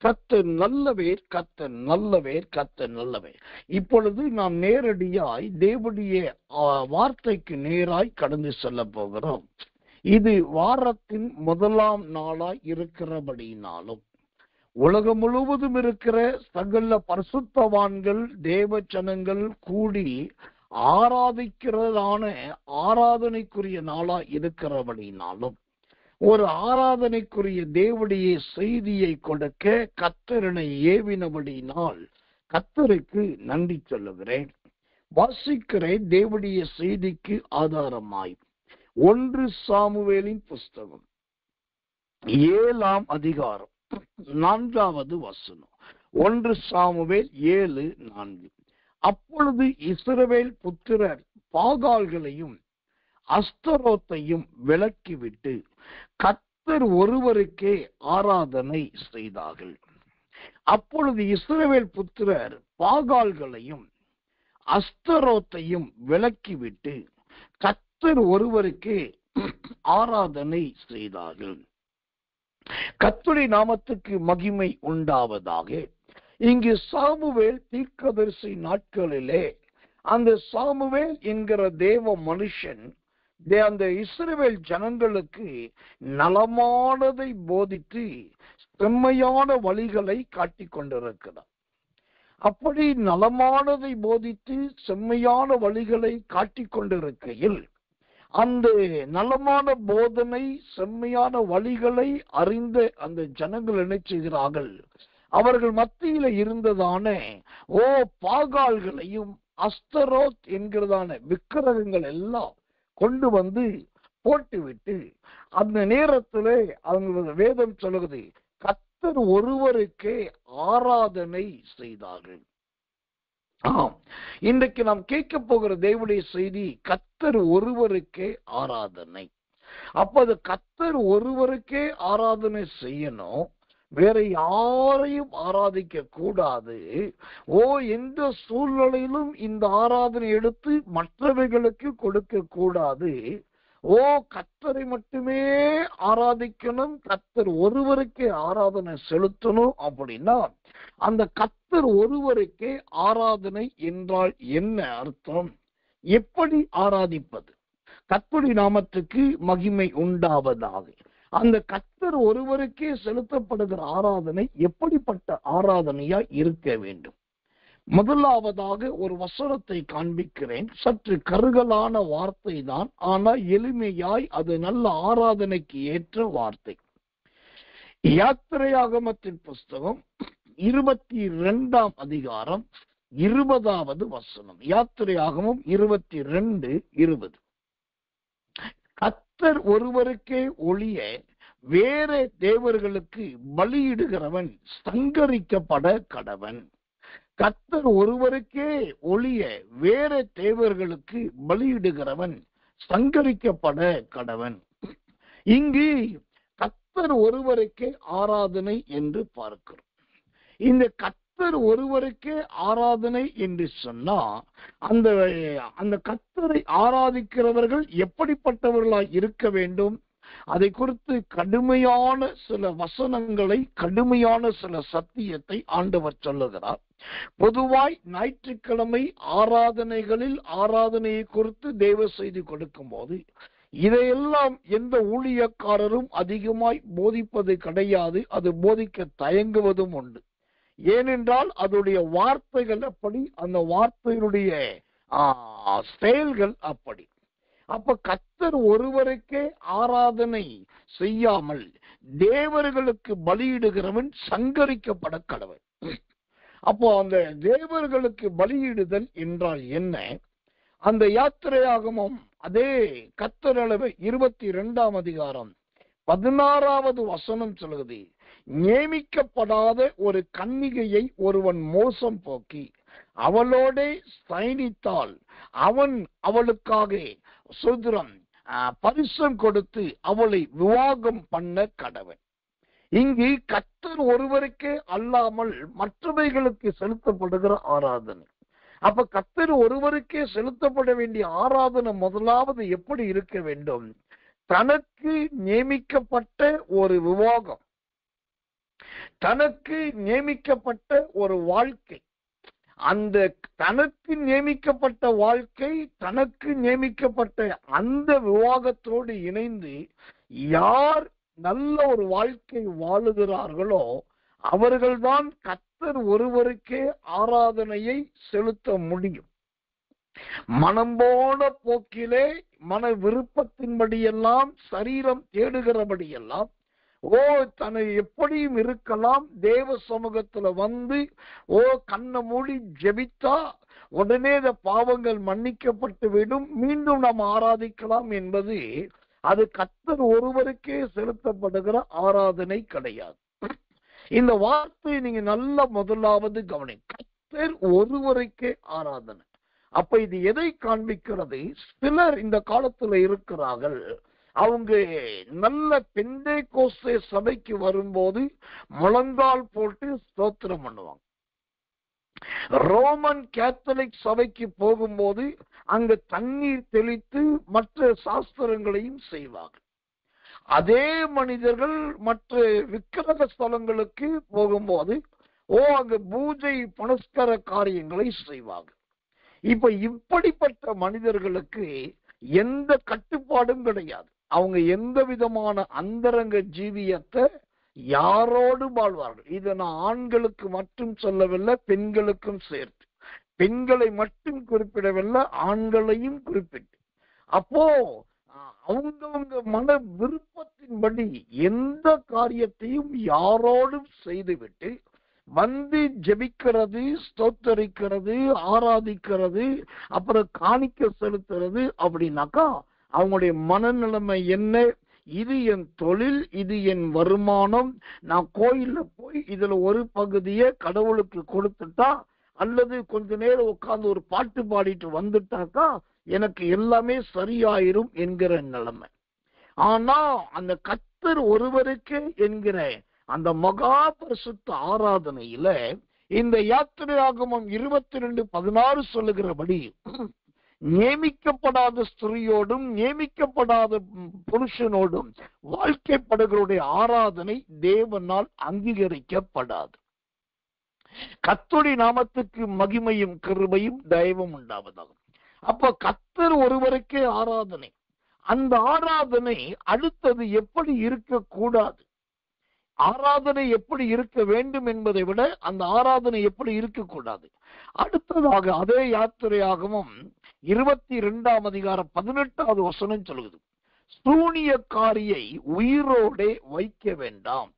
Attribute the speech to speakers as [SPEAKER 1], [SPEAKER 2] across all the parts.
[SPEAKER 1] கர்த்தர் நல்லவர், கர்த்தர் நல்லவர், கர்த்தர் நல்லவர். இப்பொழுது நாம் நேரடியாய் தேவனுடைய வார்த்தைக்கு நேராய் கடந்து செல்ல போகிறோம். இது வாரத்தின் முதலாம் நாளாய் இருக்கிறபடினாலும் உலகம் முழுவதும் இருக்கிற சகல பரிசுத்தவான்கள் தேவ ஜனங்கள் கூடி ஆராதிக்கிறதான ஆராதனைக்குரிய நாளாய் இருக்கிறபடினாலும் ஒரு ஆராதனைக்குரிய தேவனுடைய செய்தியை கொடுக்க கர்த்தரனை ஏவினபடினால் கர்த்தருக்கு நன்றி சொல்லுகிறேன். வாசிக்கிறேன் தேவனுடைய செய்திக்கு ஆதாரமாய் 1 சாமுவேலின் புஸ்தகம் 7ஆம் அதிகாரம் 4வது வசனம். 1 சாமுவேல் 7:4. அப்பொழுது இஸ்ரவேல் புத்திரர் பாகால்களையும் அஸ்தரோத்தையும் விலக்கிவிட்டு கர்த்தர் ஒருவருக்கே ஆராதனை செய்தார்கள். அப்பொழுது இஸ்ரவேல் புத்திரர் பாகால்களையும் அஸ்தரோத்தையும் விலக்கிவிட்டு கர்த்தர் ஒருவருக்கே ஆராதனை செய்தார்கள். கர்த்தருடைய நாமத்துக்கு மகிமை உண்டாவதாக. இங்கு சாமுவேல் தீர்க்கதரிசி நாட்களிலே அந்த சாமுவேல் என்கிற தேவ மனுஷன் அந்த இஸ்ரவேல் ஜனங்களுக்கு நலமானதை போதித்து செம்மையான வழிகளை காட்டிக் கொண்டிருக்கிறார். அப்படி நலமானதை போதித்து செம்மையான வழிகளை காட்டிக் கொண்டிருக்கையில் அந்த நலமான போதனை செம்மையான வழிகளை அறிந்த அந்த ஜனங்கள் என்ன செய்கிறார்கள்? அவர்கள் மத்தியில இருந்ததான பாகால்களையும் அஸ்தரோத் என்கிறதான விக்கிரகங்கள் எல்லாம் கொண்டு வந்து போட்டுவிட்டு அந்த நேரத்திலே அவங்க வேதம் சொல்லுகிறது கர்த்தர் ஒருவருக்கே ஆராதனை செய்தார்கள். இன்றைக்கு நாம் கேட்க போகிற தேவனுடைய செய்தி கர்த்தர் ஒருவருக்கே ஆராதனை. அப்ப அது கர்த்தர் ஒருவருக்கே ஆராதனை செய்யணும், வேற யாரையும் ஆராதிக்க கூடாது. எந்த சூழ்நிலையிலும் இந்த ஆராதனை எடுத்து மற்றவைகளுக்கு கொடுக்க கூடாது. கர்த்தரை மட்டுமே ஆராதிக்கணும், கர்த்தர் ஒருவருக்கே ஆராதனை செலுத்தணும். அப்படின்னா அந்த கர்த்தர் ஒருவருக்கே ஆராதனை என்றால் என்ன அர்த்தம்? எப்படி ஆராதிப்பது? கர்த்தருடைய நாமத்துக்கு மகிமை உண்டாவதாக. அந்த கர்த்தர் ஒருவருக்கே செலுத்தப்படுகிற ஆராதனை எப்படிப்பட்ட ஆராதனையா இருக்க வேண்டும்? முதலாவதாக ஒரு வசனத்தை காண்பிக்கிறேன். சற்று கருகலான வார்த்தை தான், ஆனால் எளிமையாய் அது நல்ல ஆராதனைக்கு ஏற்ற வார்த்தை. யாத்திரையாகமத்தின் புஸ்தகம் 22ஆம் அதிகாரம் 20வது வசனம். யாத்திரையாகமம் 22:20. கர்த்தர் ஒருவருக்கே ஒழிய வேற தேவர்களுக்கு பலியிடுகிறவன் சங்கரிக்கப்பட கடவன். கர்த்தர் ஒருவருக்கே ஒழிய வேற தேவர்களுக்கு பலியிடுகிறவன் சங்கரிக்கப்பட கடவன். இங்கு கர்த்தர் ஒருவருக்கே ஆராதனை என்று பார்க்கிறோம். இந்த கர்த்தர் ஒருவருக்கே ஆராதனை என்று சொன்னா அந்த கர்த்தரை ஆராதிக்கிறவர்கள் எப்படிப்பட்டவர்களாய் இருக்க வேண்டும்? அதை குறித்து கடுமையான சில வசனங்களை, கடுமையான சில சத்தியத்தை ஆண்டவர் சொல்லுகிறார். பொதுவாய் ஞாயிற்றுக்கிழமை ஆராதனைகளில் ஆராதனையை குறித்து தேவ செய்தி கொடுக்கும் போது இதையெல்லாம் எந்த ஊழியக்காரரும் அதிகமாய் போதிப்பது கிடையாது. அது போதிக்க தயங்குவதும் உண்டு. ஏனென்றால் அதனுடைய வார்த்தைகள் அப்படி, அந்த வார்த்தைகளுடைய செயல்கள் அப்படி. அப்ப கர்த்தர் ஒருவருக்கே ஆராதனை செய்யாமல் தேவர்களுக்கு பலியிடுகிறவன் சங்கரிக்கப்பட கடவன். அப்போ அந்த தேவர்களுக்கு பலியிடுதல் என்றால் என்ன? அந்த யாத்திரையாகமம் அதே கர்த்தர் அளவு 22ஆம் அதிகாரம் 16வது வசனம் சொல்லுது, நியமிக்கப்படாத ஒரு கன்னிகையை ஒருவன் மோசம் போக்கி அவளோட பயணித்தால் அவன் அவளுக்காக சுதந்திரம் பரிசம் கொடுத்து அவளை விவாகம் பண்ண கடவன். இங்கு கர்த்தர் ஒருவருக்கே அல்லாமல் மற்றவைகளுக்கு செலுத்தப்படுகிற ஆராதனை. அப்ப கர்த்தர் ஒருவருக்கே செலுத்தப்பட வேண்டிய ஆராதனை முதலாவது எப்படி இருக்க வேண்டும்? தனக்கு நியமிக்கப்பட்ட ஒரு விவாகம், தனக்கு நியமிக்கப்பட்ட ஒரு வாழ்க்கை, அந்த தனக்கு நியமிக்கப்பட்ட வாழ்க்கை, தனக்கு நியமிக்கப்பட்ட அந்த விவாகத்தோடு இணைந்து யார் நல்ல ஒரு வாழ்க்கை வாழுகிறார்களோ அவர்கள்தான் கர்த்தர் ஒருவருக்கே ஆராதனையை செலுத்த முடியும். மனம் போன போக்கிலே, மன விருப்பத்தின்படியெல்லாம், சரீரம் தேடுகிறபடியெல்லாம், தன்னை எப்படியும் இருக்கலாம், தேவ சமூகத்துல வந்து கண்ணை மூடி ஜெபித்தா உடனே இந்த பாவங்கள் மன்னிக்கப்பட்டு விடும், மீண்டும் நாம் ஆராதிக்கலாம் என்பது அது கர்த்தர் ஒருவருக்கே செலுத்தப்படுகிற ஆராதனை கிடையாது. இந்த வார்த்தையை நீங்க நல்ல முதலாவது கவனி, கர்த்தர் ஒருவருக்கே ஆராதனை. அப்ப இது எதை காண்பிக்கிறது? சிலர் இந்த காலத்துல இருக்கிறார்கள், அவங்க நல்ல பெந்தேகோஸ்தே சபைக்கு வரும்போது முழங்கால் போட்டு ஸ்தோத்திரம் பண்ணுவாங்க. ரோமன் கேத்தலிக் சபைக்கு போகும்போது அங்கு தண்ணீர் தெளித்து மற்ற சாஸ்திரங்களையும் செய்வாங்க. அதே மனிதர்கள் மற்ற விக்கிரக ஸ்தலங்களுக்கு போகும்போது அங்கு பூஜை புனஸ்கர காரியங்களை செய்வாங்க. இப்ப இப்படிப்பட்ட மனிதர்களுக்கு எந்த கட்டுப்பாடும் கிடையாது. அவங்க எந்த விதமான அந்தரங்க ஜீவியத்தை யாரோடு வாழ்வார்கள். இதை நான் ஆண்களுக்கு மட்டும் சொல்லவில்லை, பெண்களுக்கும் சேர்த்து. பெண்களை மட்டும் குறிப்பிடவில்லை, ஆண்களையும் குறிப்பிட்டு. அப்போ அவங்கவுங்க மன விருப்பத்தின்படி எந்த காரியத்தையும் யாரோடும் செய்துவிட்டு வந்து ஜெபிக்கிறது, ஸ்தோத்தரிக்கிறது, ஆராதிக்கிறது, அப்புறம் காணிக்க செலுத்துறது அப்படின்னாக்கா அவங்களுடைய மனநிலைமை என்ன? இது என் தொழில், இது என் வருமானம், நான் கோயில்ல போய் இதுல ஒரு பகுதியை கடவுளுக்கு கொடுத்துட்டா அல்லது கொஞ்ச நேரம் உட்கார்ந்து ஒரு பாட்டு பாடிட்டு வந்துட்டாக்கா எனக்கு எல்லாமே சரியாயிரும் என்கிற நிலைமை. ஆனா அந்த கர்த்தர் ஒருவருக்கே என்கிற அந்த மகா பரிசுத்த ஆராதனையில இந்த யாத்திரையாகமம் 22:16 சொல்லுகிறபடி நியமிக்கப்படாத ஸ்திரீயோடும் நியமிக்கப்படாத புருஷனோடும் வாழ்க்கைப்படுகளுடைய ஆராதனை தேவனால் அங்கீகரிக்கப்படாது. கர்த்தருடைய நாமத்துக்கு மகிமையும் கிருபையும் தயவும் உண்டாவதாகும். அப்ப கர்த்தர் ஒருவருக்கே ஆராதனை. அந்த ஆராதனை அடுத்தது எப்படி இருக்கக்கூடாது, ஆராதனை எப்படி இருக்க வேண்டும் என்பதை விட அந்த ஆராதனை எப்படி இருக்கக்கூடாது. அடுத்ததாக அதே யாத்திரையாகவும் 22:18 சொல்லுது, சூனியக்காரியை உயிரோடே வைக்க வேண்டாம்.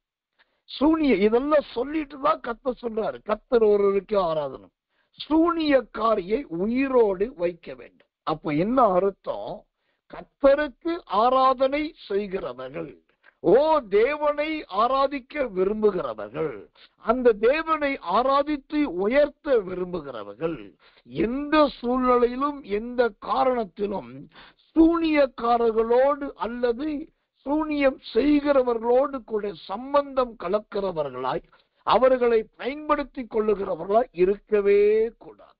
[SPEAKER 1] இதெல்லாம் சொல்லிட்டு தான் கர்த்தர் சொல்றாரு, கர்த்தர் ஒருவருக்கே ஆராதனை, சூனியக்காரியை உயிரோடு வைக்க வேண்டும். அப்ப என்ன அர்த்தம்? கர்த்தருக்கு ஆராதனை செய்கிறவர்கள், தேவனை ஆராதிக்க விரும்புகிறவர்கள், அந்த தேவனை ஆராதித்து உயர்த்த விரும்புகிறவர்கள் எந்த சூழ்நிலையிலும் எந்த காரணத்திலும் சூனியக்காரர்களோடு அல்லது சூனியம் செய்கிறவர்களோடு கூட சம்பந்தம் கலக்கிறவர்களாய் அவர்களை பயன்படுத்தி கொள்ளுகிறவர்களாய் இருக்கவே கூடாது.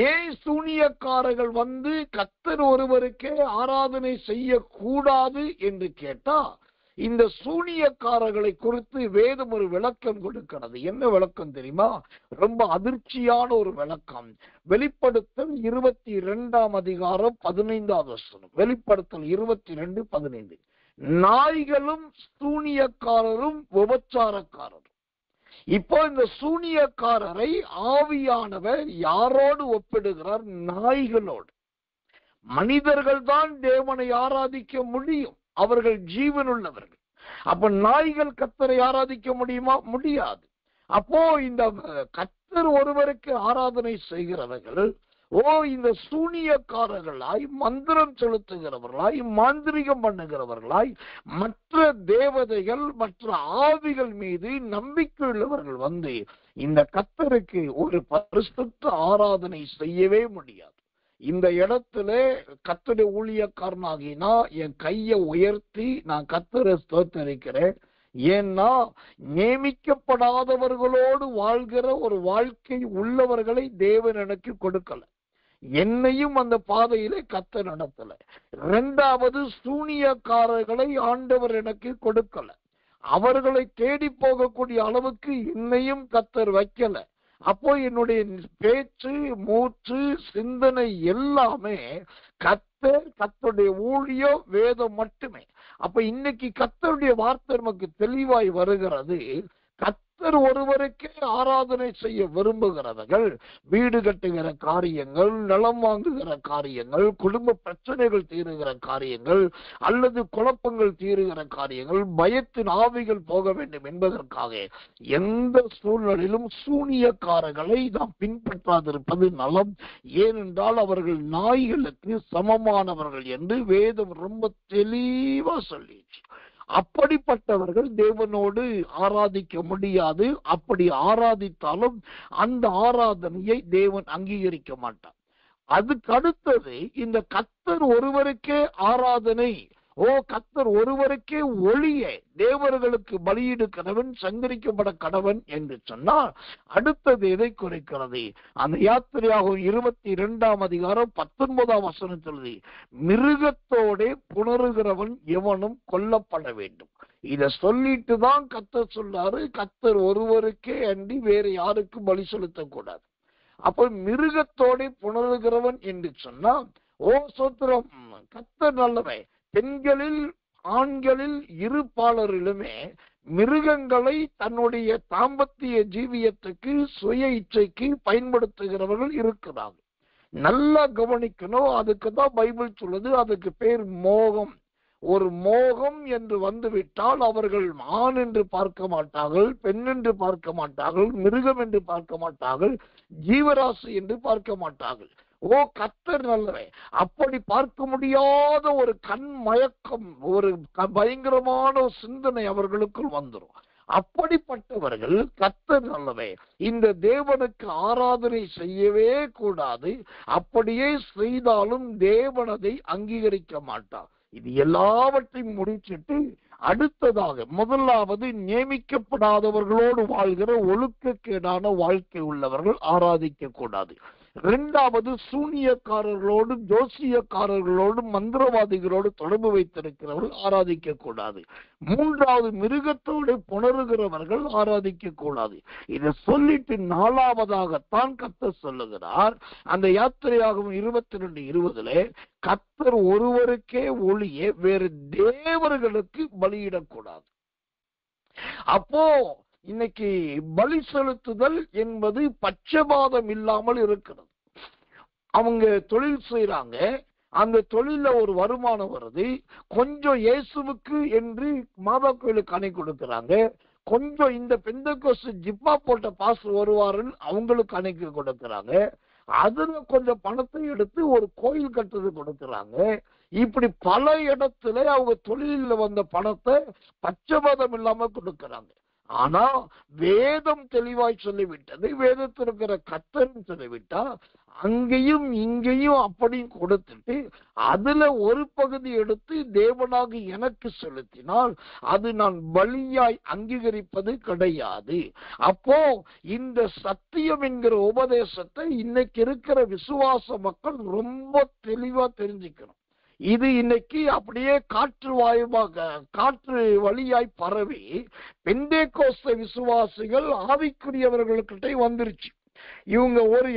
[SPEAKER 1] ஏன் சூனியக்காரர்கள் வந்து கர்த்தர் ஒருவருக்கே ஆராதனை செய்யக்கூடாது என்று கேட்டா, இந்த சூனியக்காரர்களை குறித்து வேதம் ஒரு விளக்கம் கொடுக்கிறது. என்ன விளக்கம் தெரியுமா? ரொம்ப அதிர்ச்சியான ஒரு விளக்கம். வெளிப்படுத்தல் 22:15. வெளிப்படுத்தல் 22:15. நாய்களும் சூனியக்காரரும் விபச்சாரக்காரரும். இப்போ இந்த சூனியக்காரரை ஆவியானவர் யாரோடு ஒப்பிடுகிறார்? நாய்களோடு. மனிதர்கள் தான் தேவனை ஆராதிக்க முடியும், அவர்கள் ஜீவனுள்ளவர்கள். அப்ப நாய்கள் கர்த்தரை ஆராதிக்க முடியுமா? முடியாது. அப்போ இந்த கர்த்தர் ஒருவருக்கு ஆராதனை செய்கிறவர்கள் இந்த சூனியக்காரர்களாய், மந்திரம் செலுத்துகிறவர்களாய், மாந்திரிகம் பண்ணுகிறவர்களாய், மற்ற தேவதைகள் மற்ற ஆவிகள் மீது நம்பிக்கை உள்ளவர்கள் வந்து இந்த கர்த்தருக்கு ஒரு பரிசுத்த ஆராதனை செய்யவே முடியாது. இந்த இடத்துல கர்த்தருடைய ஊழியக்காரனாகினா என் கையை உயர்த்தி நான் கர்த்தரை ஸ்தோத்திரிக்கிறேன். ஏன்னா நியமிக்கப்படாதவர்களோடு வாழ்கிற ஒரு வாழ்க்கை உள்ளவர்களை தேவன் எனக்கு கொடுக்கல, என்னையும் அந்த பாதையிலே கர்த்தர் நடத்தல. இரண்டாவது, சூனியக்காரர்களை ஆண்டவர் எனக்கு கொடுக்கல. அவர்களை தேடி போகக்கூடிய அளவுக்கு என்னையும் கர்த்தர் வைக்கல. அப்போ என்னுடைய பேச்சு, மூச்சு, சிந்தனை எல்லாமே கர்த்தருடைய ஊழியம், வேதம் மட்டுமே. அப்ப இன்னைக்கு கர்த்தருடைய வார்த்தை நமக்கு தெளிவாய் வருகிறது. கர்த்தர் ஒருவருக்கே ஆராதனை செய்ய விரும்புகிறவர்கள் வீடு கட்டுகிற காரியங்கள், நிலம் வாங்குகிற காரியங்கள், குடும்ப பிரச்சனைகள் தீருகிற காரியங்கள், அல்லது குழப்பங்கள் தீருகிற காரியங்கள், பயத்தின் ஆவிகள் போக வேண்டும் என்பதற்காக எந்த சூழ்நிலையிலும் சூனியக்காரர்களை நாம் பின்பற்றாதிருப்பது நலம். ஏனென்றால் அவர்கள் நாய்களுக்கு சமமானவர்கள் என்று வேதம் ரொம்ப தெளிவா சொல்லிச்சு. அப்படிப்பட்டவர்கள் தேவனோடு ஆராதிக்க முடியாது. அப்படி ஆராதித்தாலும் அந்த ஆராதனையை தேவன் அங்கீகரிக்க மாட்டார். அதுக்கு அடுத்தது இந்த கர்த்தர் ஒருவருக்கே ஆராதனை, கர்த்தர் ஒருவருக்கே ஒளிய தேவர்களுக்கு பலியிடு கடவன், சங்கரிக்கப்பட கடவன் என்று சொன்னால் அடுத்தது எதை குறைக்கிறது? அந்த யாத்திரையாகும் 22ஆம் அதிகாரம் 19ஆம் வசனத்தில் மிருகத்தோட புணருகிறவன் எவனும் கொல்லப்பட வேண்டும். இத சொல்லிட்டு தான் கர்த்தர் சொல்றாரு, கர்த்தர் ஒருவருக்கே அன்றி வேற யாருக்கும் பலி செலுத்தக்கூடாது. அப்ப மிருகத்தோட புணருகிறவன் என்று சொன்னால் சோத்திரம், கர்த்தர் நல்லவன். பெண்களில் ஆண்களில் இருப்பாளரிலுமே மிருகங்களை தன்னுடைய தாம்பத்திய ஜீவியத்துக்கு, சுய இச்சைக்கு பயன்படுத்துகிறவர்கள் இருக்கிறார்கள். நல்லா கவனிக்கணும். அதுக்கு தான் பைபிள் சொல்லுது, அதுக்கு பேர் மோகம். ஒரு மோகம் என்று வந்துவிட்டால் அவர்கள் ஆண் என்று பார்க்க மாட்டார்கள், பெண் என்று பார்க்க மாட்டார்கள், மிருகம் என்று பார்க்க மாட்டார்கள், ஜீவராசி என்று பார்க்க மாட்டார்கள். கர்த்தர் நல்லவன். அப்படி பார்க்க முடியாத ஒரு கண் மயக்கம், ஒரு பயங்கரமான சிந்தனை அவர்களுக்குள் வந்துடும். அப்படிப்பட்டவர்கள் கர்த்தர் நல்லவன், இந்த தேவனுக்கு ஆராதனை செய்யவே கூடாது. அப்படியே செய்தாலும் தேவன் அதை அங்கீகரிக்க மாட்டார். இது எல்லாவற்றையும் முடிச்சிட்டு அடுத்ததாக முதலாவது நியமிக்கப்படாதவர்களோடு வாழ்கிற ஒழுக்கக்கேடான வாழ்க்கை உள்ளவர்கள் ஆராதிக்க கூடாது. இரண்டாவது சூனியக்காரர்களோடும் ஜோசியக்காரர்களோடும் மந்திரவாதிகளோடு தொடர்பு வைத்திருக்கிறவர்கள் ஆராதிக்க கூடாது. மூன்றாவது மிருகத்தோடு புணருகிறவர்கள் ஆராதிக்க கூடாது. இதை சொல்லிட்டு நாலாவதாகத்தான் கர்த்தர் சொல்லுகிறார். அந்த யாத்திரையாகும் 22:20 கர்த்தர் ஒருவருக்கே ஒளிய வேறு தேவர்களுக்கு பலியிடக்கூடாது. அப்போ இன்னைக்கு பலி செலுத்துதல் என்பது பட்சபாதம் இல்லாமல் இருக்கிறது. அவங்க தொழில் செய்யறாங்க, அந்த தொழில ஒரு வருமானம் வருது, கொஞ்சம் இயேசுவுக்கு என்று மாதா கோயிலுக்கு அணை கொடுக்கிறாங்க, கொஞ்சம் இந்த பெந்தெகோஸ்து ஜிப்பா போட்ட பாஸ் வருவாருன்னு அவங்களுக்கு அணைக்கு கொடுக்கிறாங்க, அதுல கொஞ்சம் பணத்தை எடுத்து ஒரு கோயில் கட்டுறது கொடுக்கிறாங்க. இப்படி பல இடத்துல அவங்க தொழில வந்த பணத்தை பட்சபாதம் இல்லாம கொடுக்கிறாங்க. ஆனா வேதம் தெளிவாய் சொல்லிவிட்டது, வேதத்தில் இருக்கிற கர்த்தர் சொல்லிவிட்டா அங்கேயும் இங்கேயும் அப்படி கொடுத்துட்டு அதுல ஒரு பகுதி எடுத்து தேவனாக எனக்கு செலுத்தினால் அது நான் பலியாய் அங்கீகரிப்பது கிடையாது. அப்போ இந்த சத்தியம் என்கிற உபதேசத்தை இன்னைக்கு இருக்கிற விசுவாச மக்கள் ரொம்ப தெளிவா தெரிஞ்சுக்கணும். இது இன்னைக்கு அப்படியே காற்று வழியாய் பரவி பெந்தேகோஸ்து விசுவாசிகள் ஆவிக்குரியவர்களுக்கிட்ட வந்துருச்சு. இவங்க ஒரு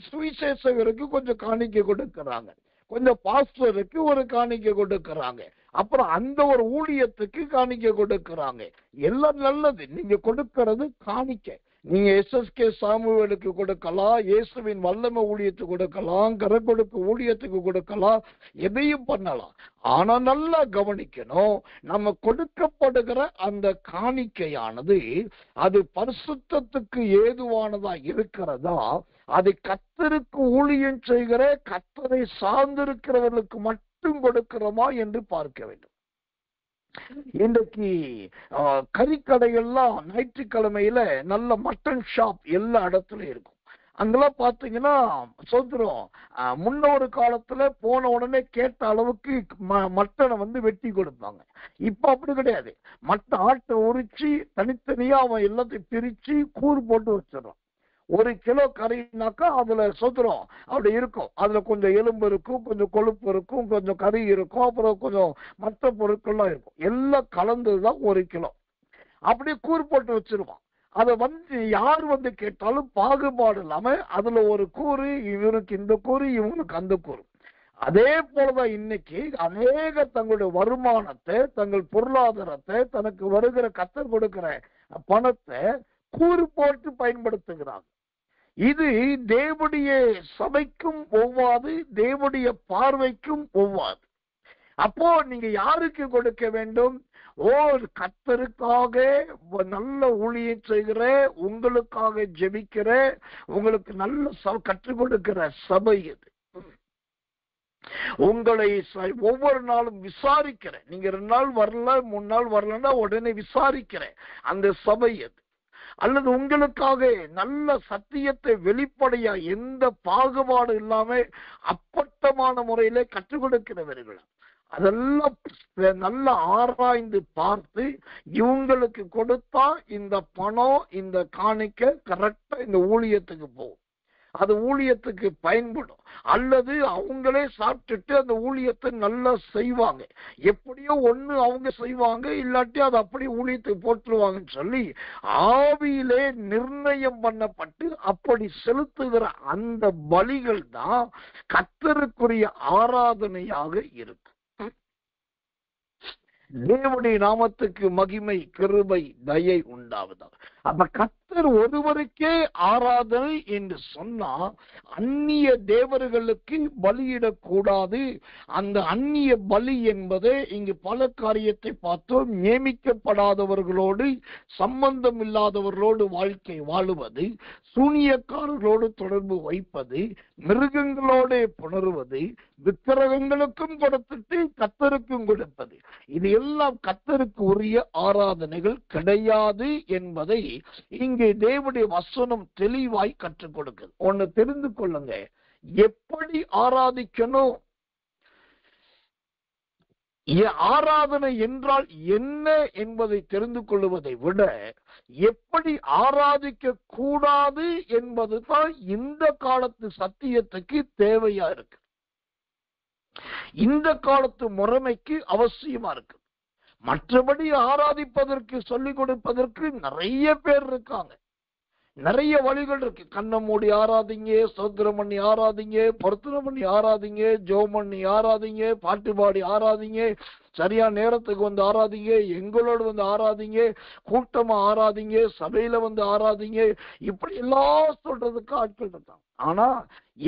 [SPEAKER 1] சுவிசேஷகருக்கு கொஞ்சம் காணிக்கை கொடுக்கிறாங்க, கொஞ்சம் பாஸ்டருக்கு ஒரு காணிக்கை கொடுக்கிறாங்க, அப்புறம் அந்த ஒரு ஊழியத்துக்கு காணிக்கை கொடுக்கிறாங்க. எல்லாம் நல்லது, நீங்க கொடுக்கிறது காணிக்கை. நீங்க SSK சாமுவேலுக்கு கொடுக்கலாம், இயேசுவின் வல்லமை ஊழியத்துக்கு கொடுக்கலாம், கரக்கொடுப்பு ஊழியத்துக்கு கொடுக்கலாம், எதையும் பண்ணலாம். ஆனா நல்லா கவனிக்கணும், நம்ம கொடுக்கப்படுகிற அந்த காணிக்கையானது அது பரிசுத்தத்துக்கு ஏதுவானதா இருக்கிறதா, அது கர்த்தருக்கு ஊழியம் செய்கிற கர்த்தரை சார்ந்திருக்கிறவர்களுக்கு மட்டும் கொடுக்கிறோமா என்று பார்க்க வேண்டும். இன்றைக்கு கறிக்கடைகள்லாம் ஞாயிற்றுக்கிழமையில நல்ல மட்டன் ஷாப் எல்லா இடத்துலயும் இருக்கும். அங்கெல்லாம் பாத்தீங்கன்னா சொல்றோம், முன்ன ஒரு காலத்துல போன உடனே கேட்ட அளவுக்கு மட்டனை வெட்டி கொடுப்பாங்க. இப்ப அப்படி கிடையாது. ஆட்டை உரிச்சு தனித்தனியா அவன் எல்லாத்தையும் பிரிச்சு கூறு போட்டு வச்சிடறான். 1 கிலோ கறினாக்கா அதுல சொத்துறோம் அப்படி இருக்கும். அதுல கொஞ்சம் எலும்பு இருக்கும், கொஞ்சம் கொழுப்பு இருக்கும், கொஞ்சம் கறி இருக்கும், அப்புறம் கொஞ்சம் மற்ற பொருட்கள்லாம் இருக்கும். எல்லாம் கலந்துதான் 1 கிலோ. அப்படியே கூறு போட்டு வச்சிருவான். அதை யார் கேட்டாலும் பாகுபாடு இல்லாம அதுல ஒரு கூறு, இவருக்கு இந்த கூறு, இவங்களுக்கு அந்த கூறு. அதே போலதான் இன்னைக்கு அநேக தங்களுடைய வருமானத்தை, தங்கள் பொருளாதாரத்தை, தனக்கு வருகிற கர்த்தர் கொடுக்கிற பணத்தை கூறு போட்டு பயன்படுத்துகிறாங்க. இது தேவனுடைய சபைக்கும் ஒவ்வாது, தேவனுடைய பார்வைக்கும் ஒவ்வாது. அப்போ நீங்க யாருக்கு கொடுக்க வேண்டும்? கர்த்தருக்காக நல்ல ஊழியம் செய்கிற, உங்களுக்காக ஜெபிக்கிற, உங்களுக்கு நல்ல கற்றுக் கொடுக்கிற சபை இது. உங்களை ஒவ்வொரு நாளும் விசாரிக்கிறேன். நீங்க 2 நாள் வரல, 3 நாள் வரலன்னா உடனே விசாரிக்கிறேன் அந்த சபை அது. அல்லது உங்களுக்காக நல்ல சத்தியத்தை வெளிப்படையா எந்த பாகுபாடு இல்லாம அப்பட்டமான முறையில கற்றுக் கொடுக்கிறவர்கள், அதெல்லாம் நல்ல ஆராய்ந்து பார்த்து இவங்களுக்கு கொடுத்தா இந்த பணம், இந்த காணிக்க கரெக்டா இந்த ஊழியத்துக்கு போகும், அது ஊழியத்துக்கு பயன்படும். அல்லது அவங்களே சாப்பிட்டுட்டு அந்த ஊழியத்தை நல்லா செய்வாங்க. எப்படியோ ஒண்ணு அவங்க செய்வாங்க, இல்லாட்டி அது அப்படியே ஊழியத்துக்கு போட்டுருவாங்கன்னு சொல்லி ஆவியிலே நிர்ணயம் பண்ணப்பட்டு அப்படி செலுத்துகிற அந்த பலிகள் தான் கர்த்தருக்குரிய ஆராதனையாக இருக்கும். தேவனுடைய நாமத்துக்கு மகிமை, கிருபை, தயை உண்டாவதாக. அப்ப கர்த்தர் ஒருவருக்கே ஆராதனை என்று சொன்னா அந்நிய தேவர்களுக்கு பலியிடக்கூடாது. அந்த அந்நிய பலி என்பது இங்கு பல காரியத்தை பார்த்தோம். நியமிக்கப்படாதவர்களோடு, சம்பந்தம் இல்லாதவர்களோடு வாழ்க்கை வாழுவது, சூனியக்காரர்களோடு தொடர்பு வைப்பது, மிருகங்களோடு புணருவது, விக்கிரகங்களுக்கும் கொடுத்துட்டு கர்த்தருக்கும் கொடுப்பது, இது எல்லாம் கர்த்தருக்கு உரிய ஆராதனைகள் கிடையாது என்பதை இங்கே தேவனுடைய வசனம் தெளிவாய் கற்றுக் கொடுக்குது. ஒன்னு தெரிந்து கொள்ளுங்க, எப்படி ஆராதிக்கணும், ஆராதனை என்றால் என்ன என்பதை தெரிந்து கொள்வதை விட எப்படி ஆராதிக்க கூடாது என்பதுதான் இந்த காலத்து சத்தியத்துக்கு தேவையா இருக்கு, இந்த காலத்து முறைமைக்கு அவசியமா இருக்கு. மற்றபடி ஆராதிப்பதற்கு சொல்லிக் கொடுப்பதற்கு நிறைய பேர் இருக்காங்க, நிறைய வழிகள் இருக்கு. கண்ணம் மூடி ஆராதிங்க, ஸ்தோத்திரம் பண்ணி ஆராதிங்க, பொருத்தனை பண்ணி ஆராதிங்க, ஜெபம் பண்ணி ஆராதிங்க, பாட்டு பாடி ஆராதிங்க, சரியா நேரத்துக்கு வந்து ஆராதிங்க, எங்களோடு வந்து ஆராதிங்க, கூட்டமா ஆராதிங்க, சபையில வந்து ஆராதிங்க, இப்படி எல்லாம் சொல்றதுக்கு ஆட்கள் இருக்காங்க. ஆனா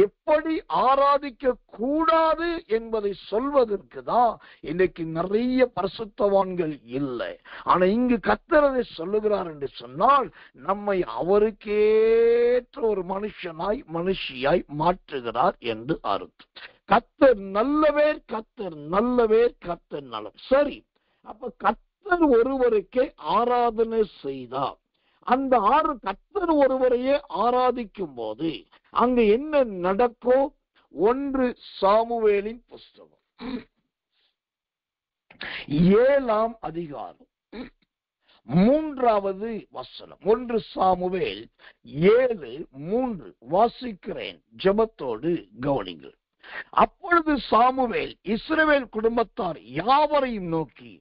[SPEAKER 1] எப்படி ஆராதிக்க கூடாது என்பதை சொல்வதற்கு தான் இன்னைக்கு நிறைய பரிசுத்தவான்கள் இல்லை. ஆனா இங்கு கர்த்தர் அதை சொல்லுகிறார் என்று சொன்னால் நம்மை அவருக்கேற்ற ஒரு மனுஷியாய் மாற்றுகிறார் என்று அர்த்தம். கர்த்தர் நல்லவர், கர்த்தர் நல்லவர், கர்த்தர் நல்லவர். சரி, அப்ப கர்த்தர் ஒருவருக்கே ஆராதனை செய்தார். அந்த கர்த்தர் ஒருவரையே ஆராதிக்கும் போது அங்க என்ன நடக்கும்? 1 சாமுவேலின் புஸ்தகம் 7ஆம் அதிகாரம் 3வது வசனம். 1 சாமுவேல் 7:3 வாசிக்கிறேன், ஜெபத்தோடு கவனிங்கள். அப்பொழுது சாமுவேல் இஸ்ரவேல் குடும்பத்தார் யாவரையும் நோக்கி,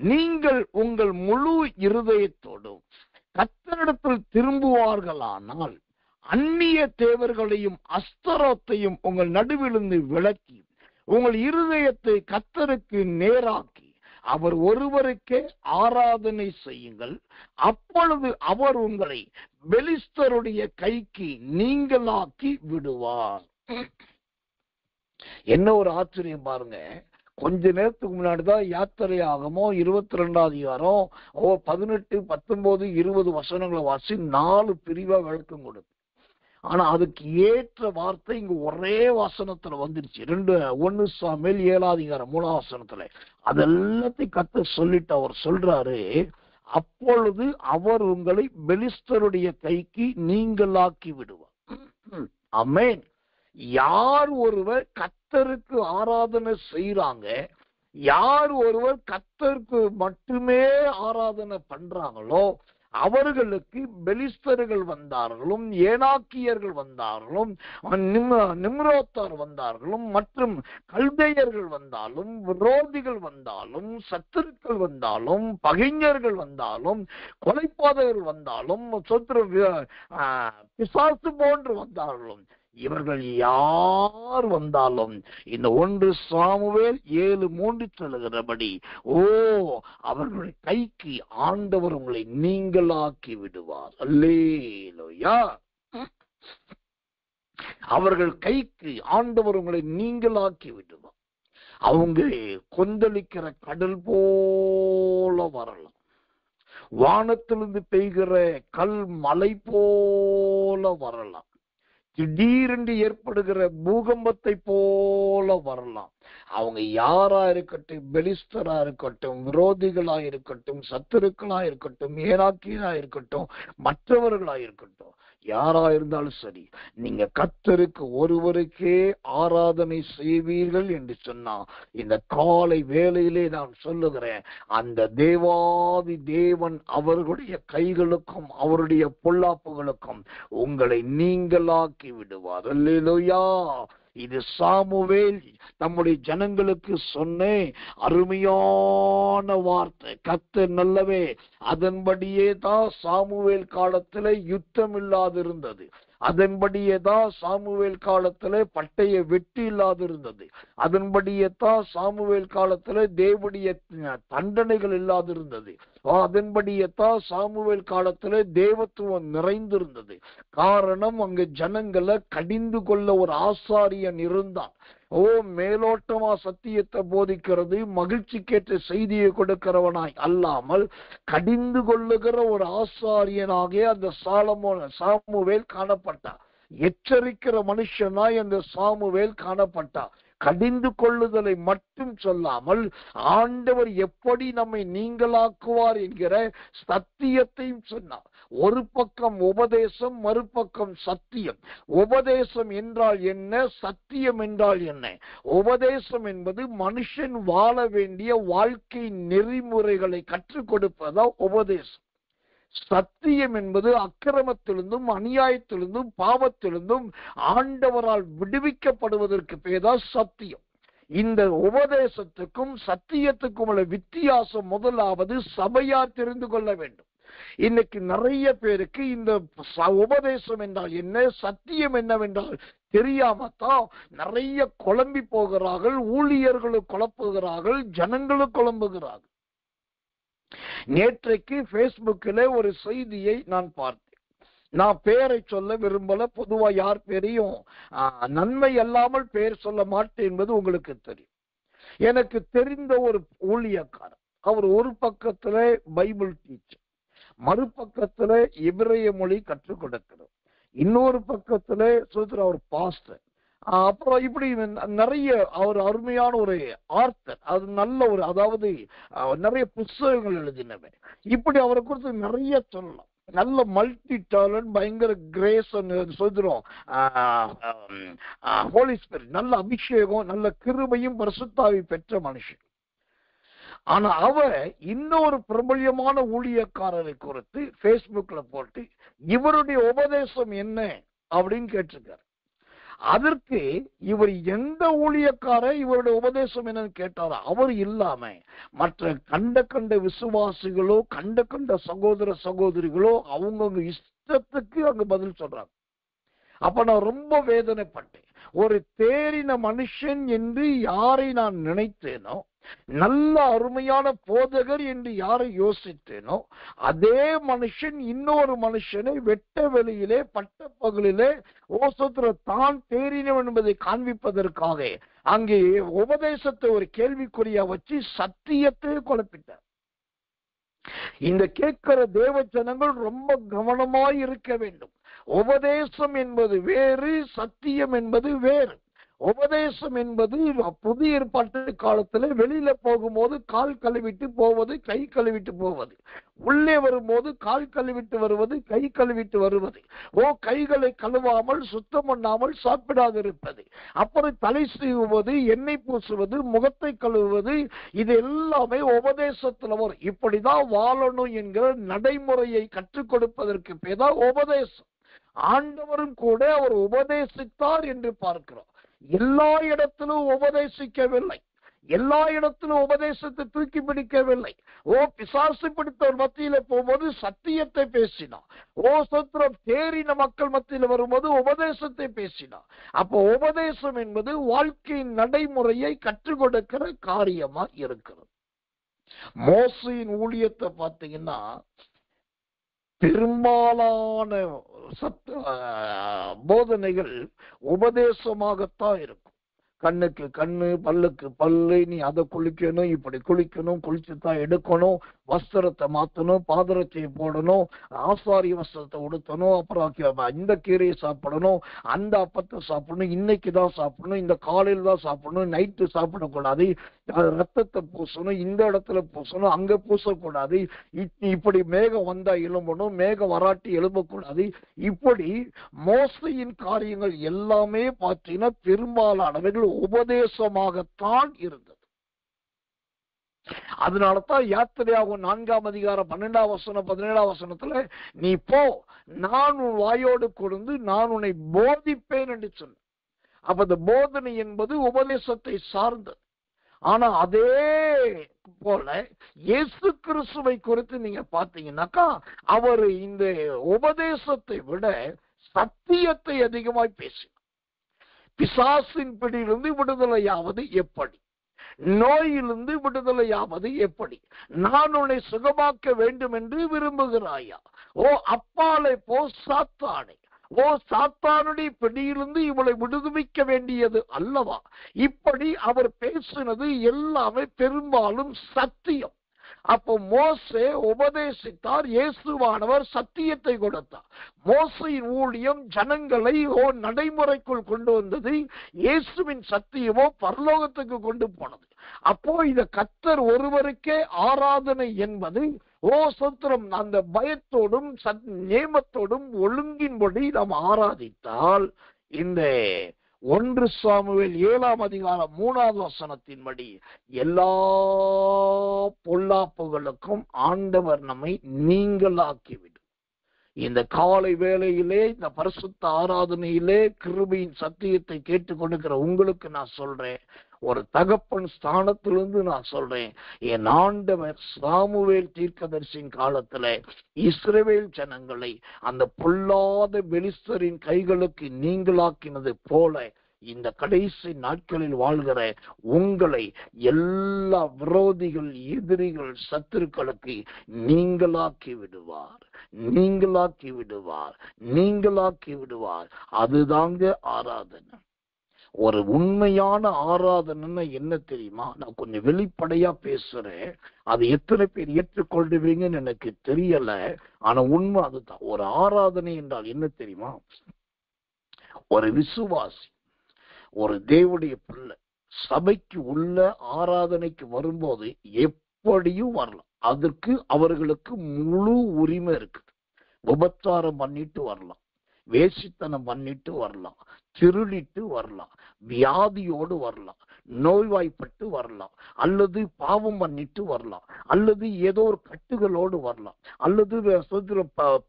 [SPEAKER 1] நீங்கள் உங்கள் முழு இருதயத்தோடும் கர்த்தரிடத்தில் திரும்புவார்களானால் அந்நிய தேவர்களையும் அஸ்தரோத்தையும் உங்கள் நடுவிலிருந்து விலக்கி உங்கள் இருதயத்தை கர்த்தருக்கு நேராக்கி அவர் ஒருவருக்கே ஆராதனை செய்யுங்கள். அப்பொழுது அவர் உங்களை பெலிஸ்தருடைய கைக்கு நீங்களாக்கி விடுவார். என்ன ஒரு ஆச்சரியம் பாருங்க. கொஞ்ச நேரத்துக்கு முன்னாடிதான் யாத்திரை ஆகமோ 22ஆம் அதிகாரம் 18, 19, 20 வசனங்களை வாசி 4 பிரிவா விளக்கம் கொடுத்து, ஆனா அதுக்கு ஏற்ற வார்த்தை இங்க ஒரே வசனத்துல வந்துருச்சு. 1 சாமுவேல் 7ஆம் அதிகாரம் 3ஆம் வசனத்துல அதெல்லாத்தையும் கர்த்தர் சொல்லிட்டு அவர் சொல்றாரு, அப்பொழுது அவர் உங்களை பெலிஸ்தருடைய கைக்கு நீங்களாக்கி விடுவார். ஆமென். யார் ஒருவர் கர்த்தருக்கு ஆராதனை செய்யறாங்க, யார் ஒருவர் கர்த்தருக்கு மட்டுமே ஆராதனை பண்றாங்களோ அவர்களுக்கு பெலிஸ்தர்கள் வந்தார்களும், ஏனாக்கியர்கள் வந்தார்களும், நிம்ரோத்தார் வந்தார்களும், மற்றும் கல்தேயர்கள் வந்தாலும், விரோதிகள் வந்தாலும், சத்துருக்கள் வந்தாலும், பகைஞர்கள் வந்தாலும், கொலைப்பாதகர்கள் வந்தாலும், பிசாசு போன்று வந்தார்களும், இவர்கள் யார் வந்தாலும் இந்த 1 சாமுவேல் 7:3 சொல்லுகிறபடி, அவர்களுடைய கைக்கு ஆண்டவர் உங்களை நீங்களாக்கி விடுவார். அல்லேலூயா. அவர்கள் கைக்கு ஆண்டவர் உங்களை நீங்களாக்கி விடுவார். அவங்க கொந்தளிக்கிற கடல் போல வரலாம், வானத்திலிருந்து பெய்கிற கல் மலை போல வரலாம், திடீரென்று ஏற்படுகிற பூகம்பத்தை போல வரலாம். அவங்க யாரா இருக்கட்டும், பெலிஸ்தரா இருக்கட்டும், விரோதிகளா இருக்கட்டும், சத்துருக்களா இருக்கட்டும், ஏனாக்கியரா இருக்கட்டும், மற்றவர்களா இருக்கட்டும், யாரா இருந்தாலும் சரி, நீங்க கர்த்தருக்கு ஒருவருக்கே ஆராதனை செய்வீர்கள் என்று சொன்னா, இந்த காலை வேளையிலே நான் சொல்லுகிறேன், அந்த தேவாதி தேவன் அவர்களுடைய கைகளுக்கும் அவருடைய பொல்லாப்புகளுக்கும் உங்களை நீங்களாக்கி விடுவார். அல்லேலூயா. இது சாமுவேல் நம்முடைய ஜனங்களுக்கு சொன்ன அருமையான வார்த்தை. கர்த்தர் நல்லவே. அதன்படியே தான் சாமுவேல் காலத்துல யுத்தம் இல்லாதிருந்தது. அதன்படியே தான் சாமுவேல் காலத்துல பட்டய வெட்டி இல்லாதிருந்தது. அதன்படியே தான் சாமுவேல் காலத்துல தேவனுடைய தண்டனைகள் இல்லாதிருந்தது. அதன்படியே தான் சாமுவேல் காலத்துல தேவத்துவம் நிறைந்திருந்தது. காரணம், அங்க ஜனங்களை கடிந்து கொள்ள ஒரு ஆசாரியன் இருந்தான். மேலோட்டமா சத்தியத்தை போதிக்கிறது, மகிழ்ச்சிக்கேற்ற செய்தியை கொடுக்கிறவனாய் அல்லாமல் கடிந்து கொள்ளுகிற ஒரு ஆசாரியனாக அந்த சாமுவேல் காணப்பட்டார். எச்சரிக்கிற மனுஷனாய் அந்த சாமுவேல் காணப்பட்டார். கடிந்து கொள்ளுதலை மட்டும் சொல்லாமல் ஆண்டவர் எப்படி நம்மை நீங்களாக்குவார் என்கிற சத்தியத்தையும் சொன்னார். ஒரு பக்கம் உபதேசம், மறுபக்கம் சத்தியம். உபதேசம் என்றால் என்ன, சத்தியம் என்றால் என்ன? உபதேசம் என்பது மனுஷன் வாழ வேண்டிய வாழ்க்கை நெறிமுறைகளை கற்றுக் கொடுப்பதா உபதேசம். சத்தியம் என்பது அக்கிரமத்திலிருந்தும் அநியாயத்திலிருந்தும் பாவத்திலிருந்தும் ஆண்டவரால் விடுவிக்கப்படுவதற்கு பேர்தான் சத்தியம். இந்த உபதேசத்துக்கும் சத்தியத்துக்கும் உள்ள வித்தியாசம் முதலாவது சபையார் தெரிந்து கொள்ள வேண்டும். இன்னைக்கு நிறைய பேருக்கு இந்த உபதேசம் என்றால் என்ன, சத்தியம் என்னவென்றால் தெரியாமத்தான் நிறைய குழம்பி போகிறார்கள். ஊழியர்களும் குழப்புகிறார்கள், ஜனங்களும் குழம்புகிறார்கள். நேற்றைக்கு பேஸ்புக்கில் ஒரு செய்தியை நான் பார்த்தேன். நான் பேரை சொல்ல விரும்பல, பொதுவா யார் பேரையும் நன்மை அல்லாமல் பெயர் சொல்ல மாட்டேன் என்பது உங்களுக்கு தெரியும். எனக்கு தெரிந்த ஒரு ஊழியக்காரர், அவர் ஒரு பக்கத்துல பைபிள் டீச்சர், மறுபக்கத்துல எபிரேய மொழி கற்றுக் கொடுக்கிறார், இன்னொரு பக்கத்துல அவர் பாஸ்டர், அப்புறம் இப்படி நிறைய அவர் அருமையான ஒரு ஆர்த்தர், அது நல்ல ஒரு, அதாவது நிறைய புஸ்தகங்கள் எழுதினவர். இப்படி அவரை குறித்து நிறைய சொல்லலாம். நல்ல மல்டி டேலண்ட், பயங்கர கிரேஸ் சொல்றோம், ஹோலி ஸ்பிரிட், நல்ல அபிஷேகம், நல்ல கிருபையும் பரிசுத்தாவி பெற்ற மனுஷன். ஆனா அவர் இன்னொரு பிரபல்யமான ஊழியக்காரரை குறித்து பேஸ்புக்ல போட்டு இவருடைய உபதேசம் என்ன அப்படின்னு கேட்டிருக்காரு. அதற்கு இவர் எந்த ஊழியக்காரர் இவருடைய உபதேசம் என்னன்னு கேட்டாரா? அவர் இல்லாம மற்ற கண்ட விசுவாசிகளோ கண்ட சகோதர சகோதரிகளோ அவங்கவுங்க இஷ்டத்துக்கு அங்க பதில் சொல்றாங்க. அப்ப நான் ரொம்ப வேதனைப்பட்டேன். ஒரு தேறின மனுஷன் என்று யாரை நான் நினைத்தேனோ, நல்ல அருமையான போதகர் என்று யாரை யோசித்தேனோ, அதே மனுஷன் இன்னொரு மனுஷனை வெட்ட வெளியிலே பட்ட பகலிலே தான் தேறினவன் என்பதை காண்பிப்பதற்காக அங்கே உபதேசத்தை ஒரு கேள்விக்குறியா வச்சு சத்தியத்தை குழப்பிட்டார். இந்த கேட்கிற தேவ ஜனங்கள் ரொம்ப கவனமாய் இருக்க வேண்டும். உபதேசம் என்பது வேறு, சத்தியம் என்பது வேறு. உபதேசம் என்பது புதிய ஏற்பாட்டு காலத்துல வெளியில போகும்போது கால் கழுவிட்டு போவது, கை கழுவிட்டு போவது. உள்ளே வரும்போது கால் கழுவிட்டு வருவது, கை கழுவிட்டு வருவது. கைகளை கழுவாமல் சுத்தம் பண்ணாமல் சாப்பிடாது இருப்பது. அப்புறம் தலை சீவுவது, எண்ணெய் பூசுவது, முகத்தை கழுவுவது, இது எல்லாமே உபதேசத்துல வரும். இப்படிதான் வாழணும் என்கிற நடைமுறையை கற்றுக் கொடுப்பதற்கு பேர்தான் உபதேசம். ஆண்டவரும் கூட அவர் உபதேசித்தார் என்று பார்க்கிறோம். எல்லா இடத்திலும் உபதேசிக்கவில்லை, எல்லா இடத்திலும் உபதேசத்தை தூக்கி பிடிக்கவில்லை. பிசாசு பிடித்தவர் மத்தியில போகும்போது சத்தியத்தை பேசினார். சத்திரம் தேறின மக்கள் மத்தியில் வரும்போது உபதேசத்தை பேசினார். அப்போ உபதேசம் என்பது வாழ்க்கையின் நடைமுறையை கற்றுக் கொடுக்கிற காரியமா இருக்கிறது. மோசையின் ஊழியத்தை பார்த்தீங்கன்னா பெரும்பாலான போதனைகள் உபதேசமாகத்தான் இருக்கும். கண்ணுக்கு கண்ணு, பல்லுக்கு பல்லு, நீ அதை குளிக்கணும், இப்படி குளிக்கணும், குளிச்சுதான் எடுக்கணும், வஸ்திரத்தை மாத்தணும், பாதரட்சையை போடணும், ஆசாரிய வஸ்திரத்தை உடுத்தணும், அப்புறம் இந்த கீரையை சாப்பிடணும், அந்த அப்பத்தை சாப்பிடணும், இன்னைக்கு தான் சாப்பிடணும், இந்த காலையில் தான் சாப்பிடணும், நைட்டு சாப்பிடக்கூடாது, ரத்தத்தை பூசணும், இந்த இடத்துல பூசணும், அங்க பூசக்கூடாது, இப்படி மேகம் வந்தா எழும்பணும், மேகம் வராட்டி எழும்பக்கூடாது. இப்படி மோசையின் காரியங்கள் எல்லாமே பார்த்தீங்கன்னா பெரும்பாலானவர்கள் உபதேசமாகத்தான் இருந்தது. அதனாலதான் யாத்திரையாகும் 4ஆம் அதிகாரம் 12ஆம் வசனம் 17ஆம் வசனத்துல நீ போ, நான் உன் வாயோடு கொண்டு நான் உன்னை போதிப்பேன் என்று சொன்ன. அப்ப இந்த போதனை என்பது உபதேசத்தை சார்ந்தது. ஆனா அதே போல இயேசு கிறிஸ்துவை குறித்து நீங்க பாத்தீங்கன்னாக்கா அவர் இந்த உபதேசத்தை விட சத்தியத்தை அதிகமாய் பேசினார். பிசாசின் பிடியிலிருந்து விடுதலையாவது எப்படி, நோயிலிருந்து விடுதலையாவது எப்படி, நான் உன்னை சுகமாக்க வேண்டும் என்று விரும்புகிறாயா, அப்பாலே போ சாத்தானே, சாத்தானுடைய பிடியிலிருந்து இவளை விடுவிக்க வேண்டியது அல்லவா. இப்படி அவர் பேசினது எல்லாமே பெரும்பாலும் சத்தியம். அப்போ மோசே உபதேசித்தார், இயேசுவானவர் சத்தியத்தை கொடுத்தார். மோசையின் ஊழியம் ஜனங்களை நடைமுறைக்குள் கொண்டு வந்தது, இயேசுவின் சத்தியமோ பரலோகத்துக்கு கொண்டு போனது. அப்போ இத கர்த்தர் ஒருவருக்கே ஆராதனை என்பது சத்திரம் அந்த பயத்தோடும் நியமத்தோடும் ஒழுங்கின்படி நாம் ஆராதித்தால் இந்த 1 சாமுவேல் 7ஆம் அதிகாரம் 3ஆவது வசனத்தின்படி எல்லா பொல்லாப்புகளுக்கும் ஆண்டவர் நம்மை நீங்களாக்கிவிடும். இந்த காலை வேளையிலே, இந்த பரிசுத்த ஆராதனையிலே கிருபையின் சத்தியத்தை கேட்டுக் கொடுக்கிற உங்களுக்கு நான் சொல்றேன், ஒரு தகப்பன் ஸ்தானத்திலிருந்து நான் சொல்றேன், என் ஆண்டவர் சாமுவேல் தீர்க்கதரிசியின் காலத்துல இஸ்ரவேல் ஜனங்களை அந்த பொல்லாத பெலிஸ்தரின் கைகளுக்கு நீங்களாக்கினது போல இந்த கடைசி நாட்களில் வாழ்கிற உங்களை எல்லா விரோதிகள், எதிரிகள், சத்துருக்களுக்கு நீங்களாக்கி விடுவார், நீங்களாக்கி விடுவார், நீங்களாக்கி விடுவார். அதுதாங்க ஆராதனை. ஒரு உண்மையான ஆராதனை என்ன தெரியுமா? நான் கொஞ்சம் வெளிப்படையா பேசுறேன், அது எத்தனை பேர் ஏற்றுக்கொள்வீங்கன்னு எனக்கு தெரியல. ஆனா உண்மை அதுதான். ஒரு ஆராதனை என்றால் என்ன தெரியுமா? ஒரு விசுவாசி, ஒரு தேவனுடைய பிள்ளை சபைக்கு உள்ள ஆராதனைக்கு வரும்போது எப்படியும் வரலாம். அதற்கு அவர்களுக்கு முழு உரிமை இருக்குது. உபச்சாரம் பண்ணிட்டு வரலாம், வேசித்தனம் பண்ணிட்டு வரலாம், திருடிட்டு வரலாம், வியாதியோடு வரலாம், நோய்வாய்ப்பட்டு வரலாம், அல்லது பாவம் பண்ணிட்டு வரலாம், அல்லது ஏதோ ஒரு கட்டுகளோடு வரலாம், அல்லது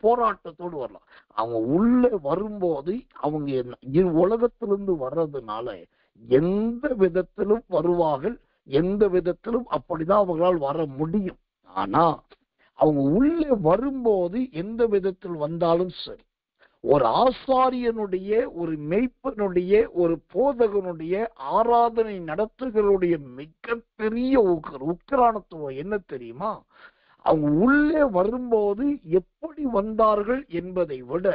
[SPEAKER 1] போராட்டத்தோடு வரலாம். அவங்க உள்ள வரும்போது அவங்க உலகத்திலிருந்து வர்றதுனால எந்த விதத்திலும் வருவார்கள், எந்த விதத்திலும் அப்படிதான் அவங்களால் வர முடியும். ஆனா அவங்க உள்ளே வரும்போது எந்த விதத்தில் வந்தாலும் சரி, ஒரு ஆசாரியனுடைய, ஒரு மெய்ப்பனுடைய, ஒரு போதகனுடைய ஆராதனை நடத்துகளுடைய மிகப்பெரிய உக்கிரானத்துவம் என்ன தெரியுமா? அவங்க உள்ளே வரும்போது எப்படி வந்தார்கள் என்பதை விட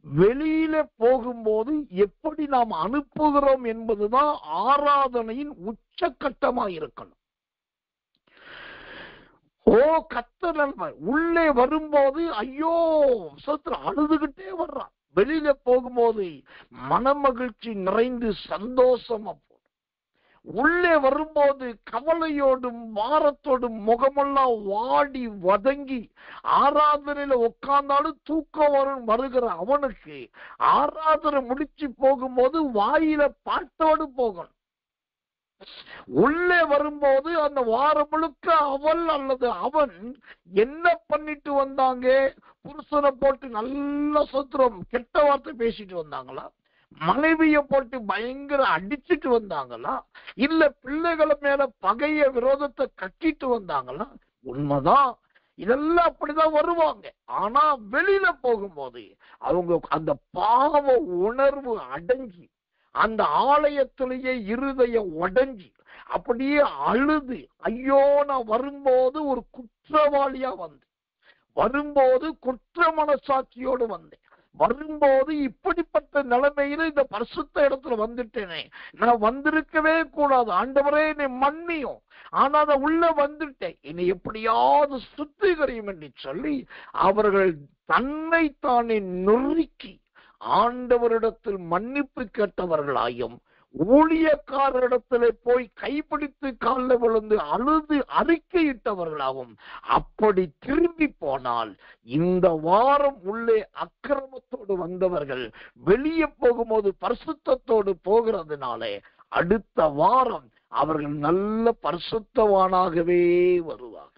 [SPEAKER 1] வெளியில போகும்போது எப்படி நாம் அனுப்புகிறோம் என்பதுதான் ஆராதனையின் உச்சக்கட்டமா இருக்கணும். கர்த்தர் உள்ளே வரும்போது ஐயோ சத்துரு அழுதுகிட்டே வர்றான், வெளியில போகும்போது வரும்போது மனமகிழ்ச்சி நிறைந்து சந்தோஷமா போடும். உள்ளே வரும்போது கவலையோடும் வாரத்தோடும் முகமெல்லாம் வாடி வதங்கி ஆராதனையில உட்கார்ந்தாலும் தூக்கம் வருகிற அவனுக்கு ஆராதனை முடிச்சு போகும்போது வாயில பாட்டோடு போகணும். உள்ளே வரும்போது அந்த வாரம் முழுக்க அவள் அல்லது அவன் என்ன பண்ணிட்டு வந்தாங்க? புருஷனை போட்டு நல்ல சத்திரம் கெட்ட வார்த்தை பேசிட்டு வந்தாங்களா? மனைவிய போட்டு பயங்கர அடிச்சுட்டு வந்தாங்களா? இல்ல பிள்ளைகளை மேல பகைய விரோதத்தை கட்டிட்டு வந்தாங்களா? உண்மைதான், இதெல்லாம் அப்படிதான் வருவாங்க. ஆனா வெளியில போகும்போது அவங்க அந்த பாவ உணர்வு அடங்கி அந்த ஆலயத்திலேயே இருதயம் உடைஞ்சி அப்படியே அழுது, ஐயோ நான் வரும்போது ஒரு குற்றவாளியா வந்தேன், வரும்போது குற்ற மனசாட்சியோடு வந்தேன், வரும்போது இப்படிப்பட்ட நிலைமையில இந்த பரிசுத்த இடத்துல வந்துட்டேனே, நான் வந்திருக்கவே கூடாது, ஆண்டவரே என்னை மன்னியும், ஆனா அதை உள்ள வந்துட்டேன், என்னை எப்படியாவது சுத்திகரியும் என்று சொல்லி அவர்கள் தன்னை தானே நொறுக்கி ஆண்டவரிடத்தில் மன்னிப்பு கேட்டவர்களாயும் ஊழியக்காரரிடத்திலே போய் கைப்பிடித்து காலில் விழுந்து அழுது அறிக்கையிட்டவர்களாகவும் அப்படி திரும்பி போனால் இந்த வாரம் உள்ளே அக்கிரமத்தோடு வந்தவர்கள் வெளியே போகும்போது பரிசுத்தத்தோடு போகிறதுனாலே அடுத்த வாரம் அவர்கள் நல்ல பரிசுத்தவானாகவே வருவார்கள்.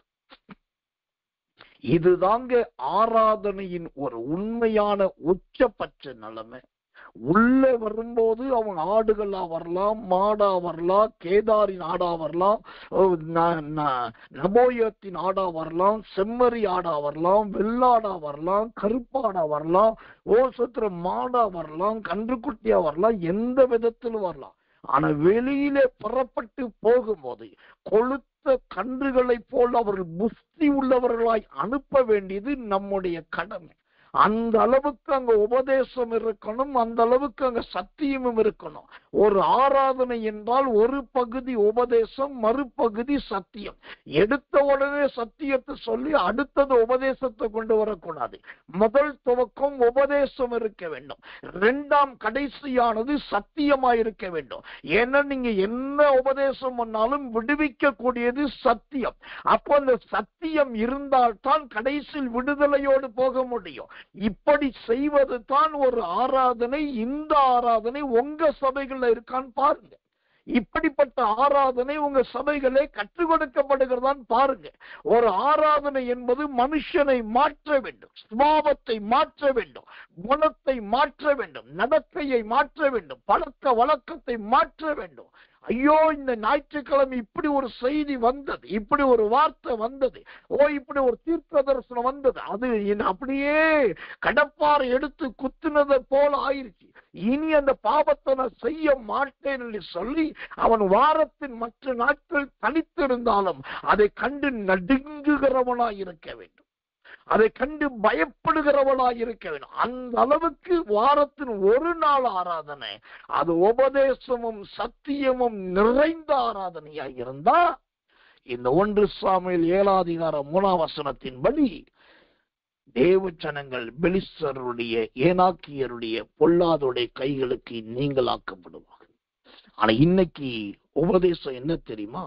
[SPEAKER 1] இதுதாங்க ஆராதனையின் ஒரு உண்மையான உச்சபட்ச நிலைமை. உள்ள வரும்போது அவங்க ஆடுகளா வரலாம், மாடா வரலாம், கேதாரின் ஆடா வரலாம், நபோயத்தின் ஆடா வரலாம், செம்மறி ஆடா வரலாம், வெள்ளாடா வரலாம், கருப்பாடா வரலாம், ஓசத்திர மாடா வரலாம், கன்றுக்குட்டியா வரலாம், எந்த விதத்திலும் வரலாம். ஆனா வெளியிலே புறப்பட்டு போகும்போது கொழுத்த கன்றுகளை போல் அவர்கள் புத்தி உள்ளவர்களாய் அனுப்ப வேண்டியது நம்முடைய கடமை. அந்த அளவுக்கு அங்க உபதேசம் இருக்கணும், அந்த அளவுக்கு அங்க சத்தியமும் இருக்கணும். ஒரு ஆராதனை என்றால் ஒரு பகுதி உபதேசம், மறுபகுதி சத்தியம். எடுத்த உடனே சத்தியத்தை சொல்லி அடுத்தது உபதேசத்தை கொண்டு வரக்கூடாது. முதல் துவக்கம் உபதேசம் இருக்க வேண்டும், இரண்டாம் கடைசியானது சத்தியமா இருக்க வேண்டும். ஏன்னா நீங்க என்ன உபதேசம் பண்ணாலும் விடுவிக்க கூடியது சத்தியம். அப்போ அந்த சத்தியம் இருந்தால்தான் கடைசியில் விடுதலையோடு போக முடியும். இப்படி செய்வது தான் ஒரு ஆராதனை. இந்த ஆராதனை உங்க சபைகள்ல இருக்கான்னு பாருங்க. இப்படிப்பட்ட ஆராதனை உங்க சபைகளே கற்றுக் கொடுக்கப்படுகிறதான் பாருங்க. ஒரு ஆராதனை என்பது மனுஷனை மாற்ற வேண்டும், சுபாவத்தை மாற்ற வேண்டும், குணத்தை மாற்ற வேண்டும், நடத்தையை மாற்ற வேண்டும், பழக்க வழக்கத்தை மாற்ற வேண்டும். ஐயோ இந்த ஞாயிற்றுக்கிழமை இப்படி ஒரு செய்தி வந்தது, இப்படி ஒரு வார்த்தை வந்தது, இப்படி ஒரு தீர்க்க தரிசனம் வந்தது, அது அப்படியே கடப்பாறை எடுத்து குத்துனதை போல ஆயிருச்சு, இனி அந்த பாவத்தை நான் செய்ய மாட்டேன் என்று சொல்லி அவன் வாரத்தின் மற்ற நாட்கள் தனித்திருந்தாலும் அதை கண்டு நடுங்குகிறவனாய் இருக்க வேண்டும், அதை கண்டு பயப்படுகிறவனாய் இருக்க வேண்டும். அந்த அளவுக்கு வாரத்தின் ஒரு நாள் ஆராதனை அது உபதேசமும் சத்தியமும் நிறைந்த ஆராதனையாய் இருந்தா இந்த 1 சாமுவேல் 7:3 தேவ ஜனங்கள் பெலிஸ்தருடைய ஏனாக்கியருடைய பொல்லாதுடைய கைகளுக்கு நீங்களாக்கப்படுவார்கள். ஆனா இன்னைக்கு உபதேசம் என்ன தெரியுமா?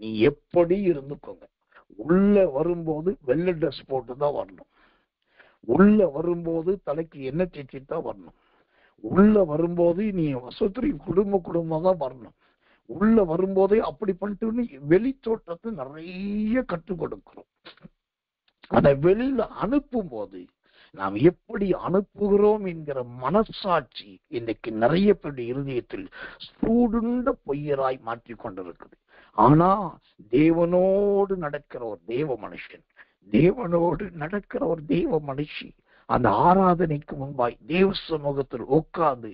[SPEAKER 1] நீ எப்படி இருந்துக்கோங்க, உள்ள வரும்போது வெள்ளை ட்ரெஸ் போட்டுதான் வரணும், உள்ள வரும்போது தலைக்கு எண்ணெய் தேய்ச்சிட்டு தான் வரணும், உள்ள வரும்போது நீ வசதி குடும்பமா தான் வரணும், உள்ள வரும்போதே அப்படி பண்ணிட்டு வெளி தோற்றத்தை நிறைய கற்றுக் கொடுக்கிறோம். அதை வெளியில அனுப்பும் போது நாம் எப்படி அனுப்புகிறோம் என்கிற மனசாட்சி இன்னைக்கு நிறைய பேருடைய இருதயத்தில் சூடுண்ட பொய்யராய் மாற்றிக் கொண்டிருக்குது. ஆனா தேவனோடு நடக்கிற ஒரு தேவ மனுஷன், தேவனோடு நடக்கிற ஒரு தேவ மனுஷி அந்த ஆராதனைக்கு முன்பாய் தேவ சமூகத்தில் உட்கார்ந்து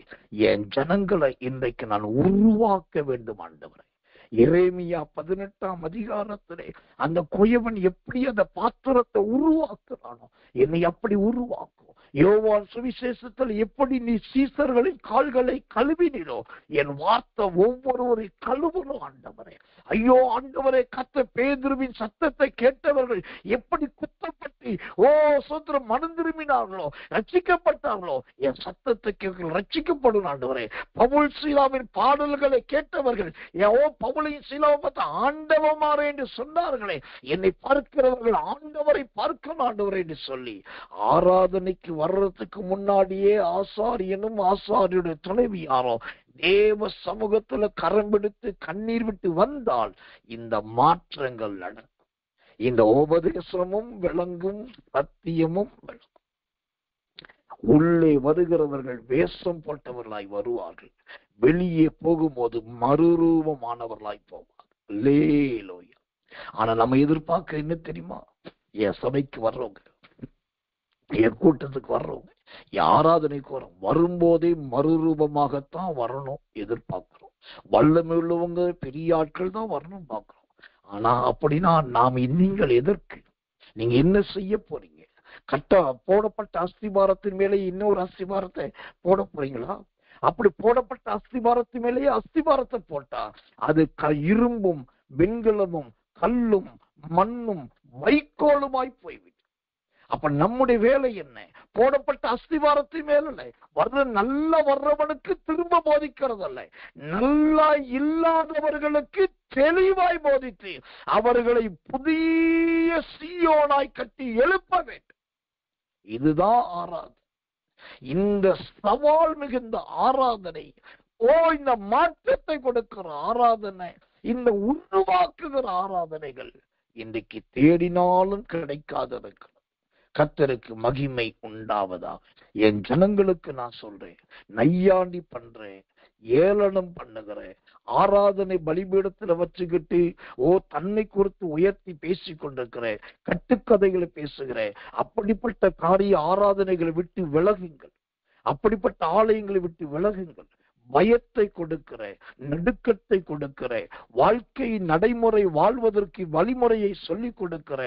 [SPEAKER 1] என் ஜனங்களை இன்றைக்கு நான் உருவாக்க வேண்டும் ஆண்டவரே, எரேமியா 18ஆம் அதிகாரத்திலே அந்த குயவன் எப்படி அந்த பாத்திரத்தை உருவாக்குறானோ என்னை அப்படி உருவாக்கும். யோவான் சுவிசேஷத்தில் எப்படி நீ சீசர்களின் கால்களை கழுவினீரோ என் வார்த்தை ஒவ்வொருவரை கழுவணும் ஆண்டவரே. ஐயோ ஆண்டவரே, கர்த்தர் பேதுருவின் சத்தத்தை கேட்டவர்கள் எப்படி குத்தப்பட்டு சோத்திரம் மனம் திரும்பினார்களோ, ரட்சிக்கப்பட்டார்களோ, என் சத்தத்தை கேட்க ரட்சிக்கப்படும் ஆண்டவரே. பவுல் சீலாவின் பாடல்களை கேட்டவர்கள் பவுலையும் சீலாவை பார்த்து ஆண்டவமாறு என்று சொன்னார்களே, என்னை பார்க்கிறவர்கள் ஆண்டவரை பார்க்கணும் ஆண்டவரை என்று சொல்லி ஆராதனைக்கு வர்றதுக்கு முன்னாடியே ஆசாரியனும் ஆசாரியுடைய துணைவியாரோ தேவ சமூகத்துல கரம் பிடித்து கண்ணீர் விட்டு வந்தால் இந்த மாற்றங்கள் நடக்கும். இந்த உபதேசமும் விளங்கும், சத்தியமும் விளங்கும். உள்ளே வருகிறவர்கள் வேஷம் போட்டவர்களாய் வருவார்கள், வெளியே போகும்போது மறுரூபமானவர்களாய் போவார்கள். அல்லேலூயா. ஆனா நம்ம எதிர்பார்க்க என்ன தெரியுமா? என் சபைக்கு வர்றவங்க, என் கூட்டத்துக்கு வர்றவங்க, ஆராதனைக்கு வரும்போதே மறுரூபமாகத்தான் வரணும் எதிர்பார்க்கிறோம். வல்லமை உள்ளவங்க பெரிய ஆட்கள் தான் வரணும் பார்க்கிறோம். ஆனா அப்படின்னா நீங்கள் எதற்கு, நீங்க என்ன செய்ய போறீங்க? போடப்பட்ட அஸ்திபாரத்தின் மேலே இன்னொரு அஸ்திபாரத்தை போட போறீங்களா? அப்படி போடப்பட்ட அஸ்திபாரத்தின் மேலேயே அஸ்திபாரத்தை போட்டா அது இரும்பும் வெண்கலமும் கல்லும் மண்ணும் வைக்கோலுமாய் போய்விடும். அப்ப நம்முடைய வேலை என்ன? போடப்பட்ட அஸ்திவாரத்தின் மேல நல்லா வர்றவனுக்கு திரும்ப போதிக்கிறது அல்ல, நல்லா இல்லாதவர்களுக்கு தெளிவாய் போதித்து அவர்களை புதிய சீயோனாய் கட்டி எழுப்ப வேண்டும். இதுதான் ஆராதனை. இந்த சவால் மிகுந்த ஆராதனை, இந்த மாற்றத்தை கொடுக்கிற ஆராதனை, இந்த உருவாக்குகிற ஆராதனைகள் இன்றைக்கு தேடினாலும் கிடைக்காததற்கு. கர்த்தருக்கு மகிமை உண்டாவதா. என் ஜனங்களுக்கு நான் சொல்றேன், நையாண்டி பண்றேன், ஏளனம் பண்ணுகிறேன், ஆராதனை பலிபீடத்துல வச்சுக்கிட்டு தன்னை குறித்து உயர்த்தி பேசி கொண்டிருக்கிறேன், கட்டுக்கதைகளை பேசுகிறேன். அப்படிப்பட்ட காரிய ஆராதனைகளை விட்டு விலகுங்கள். அப்படிப்பட்ட ஆலயங்களை விட்டு விலகுங்கள். பயத்தை கொடுக்கிற, நடுக்கத்தை கொடுக்கிற, வாழ்க்கை நடைமுறை வாழ்வதற்கு வழிமுறையை சொல்லிக் கொடுக்கிற,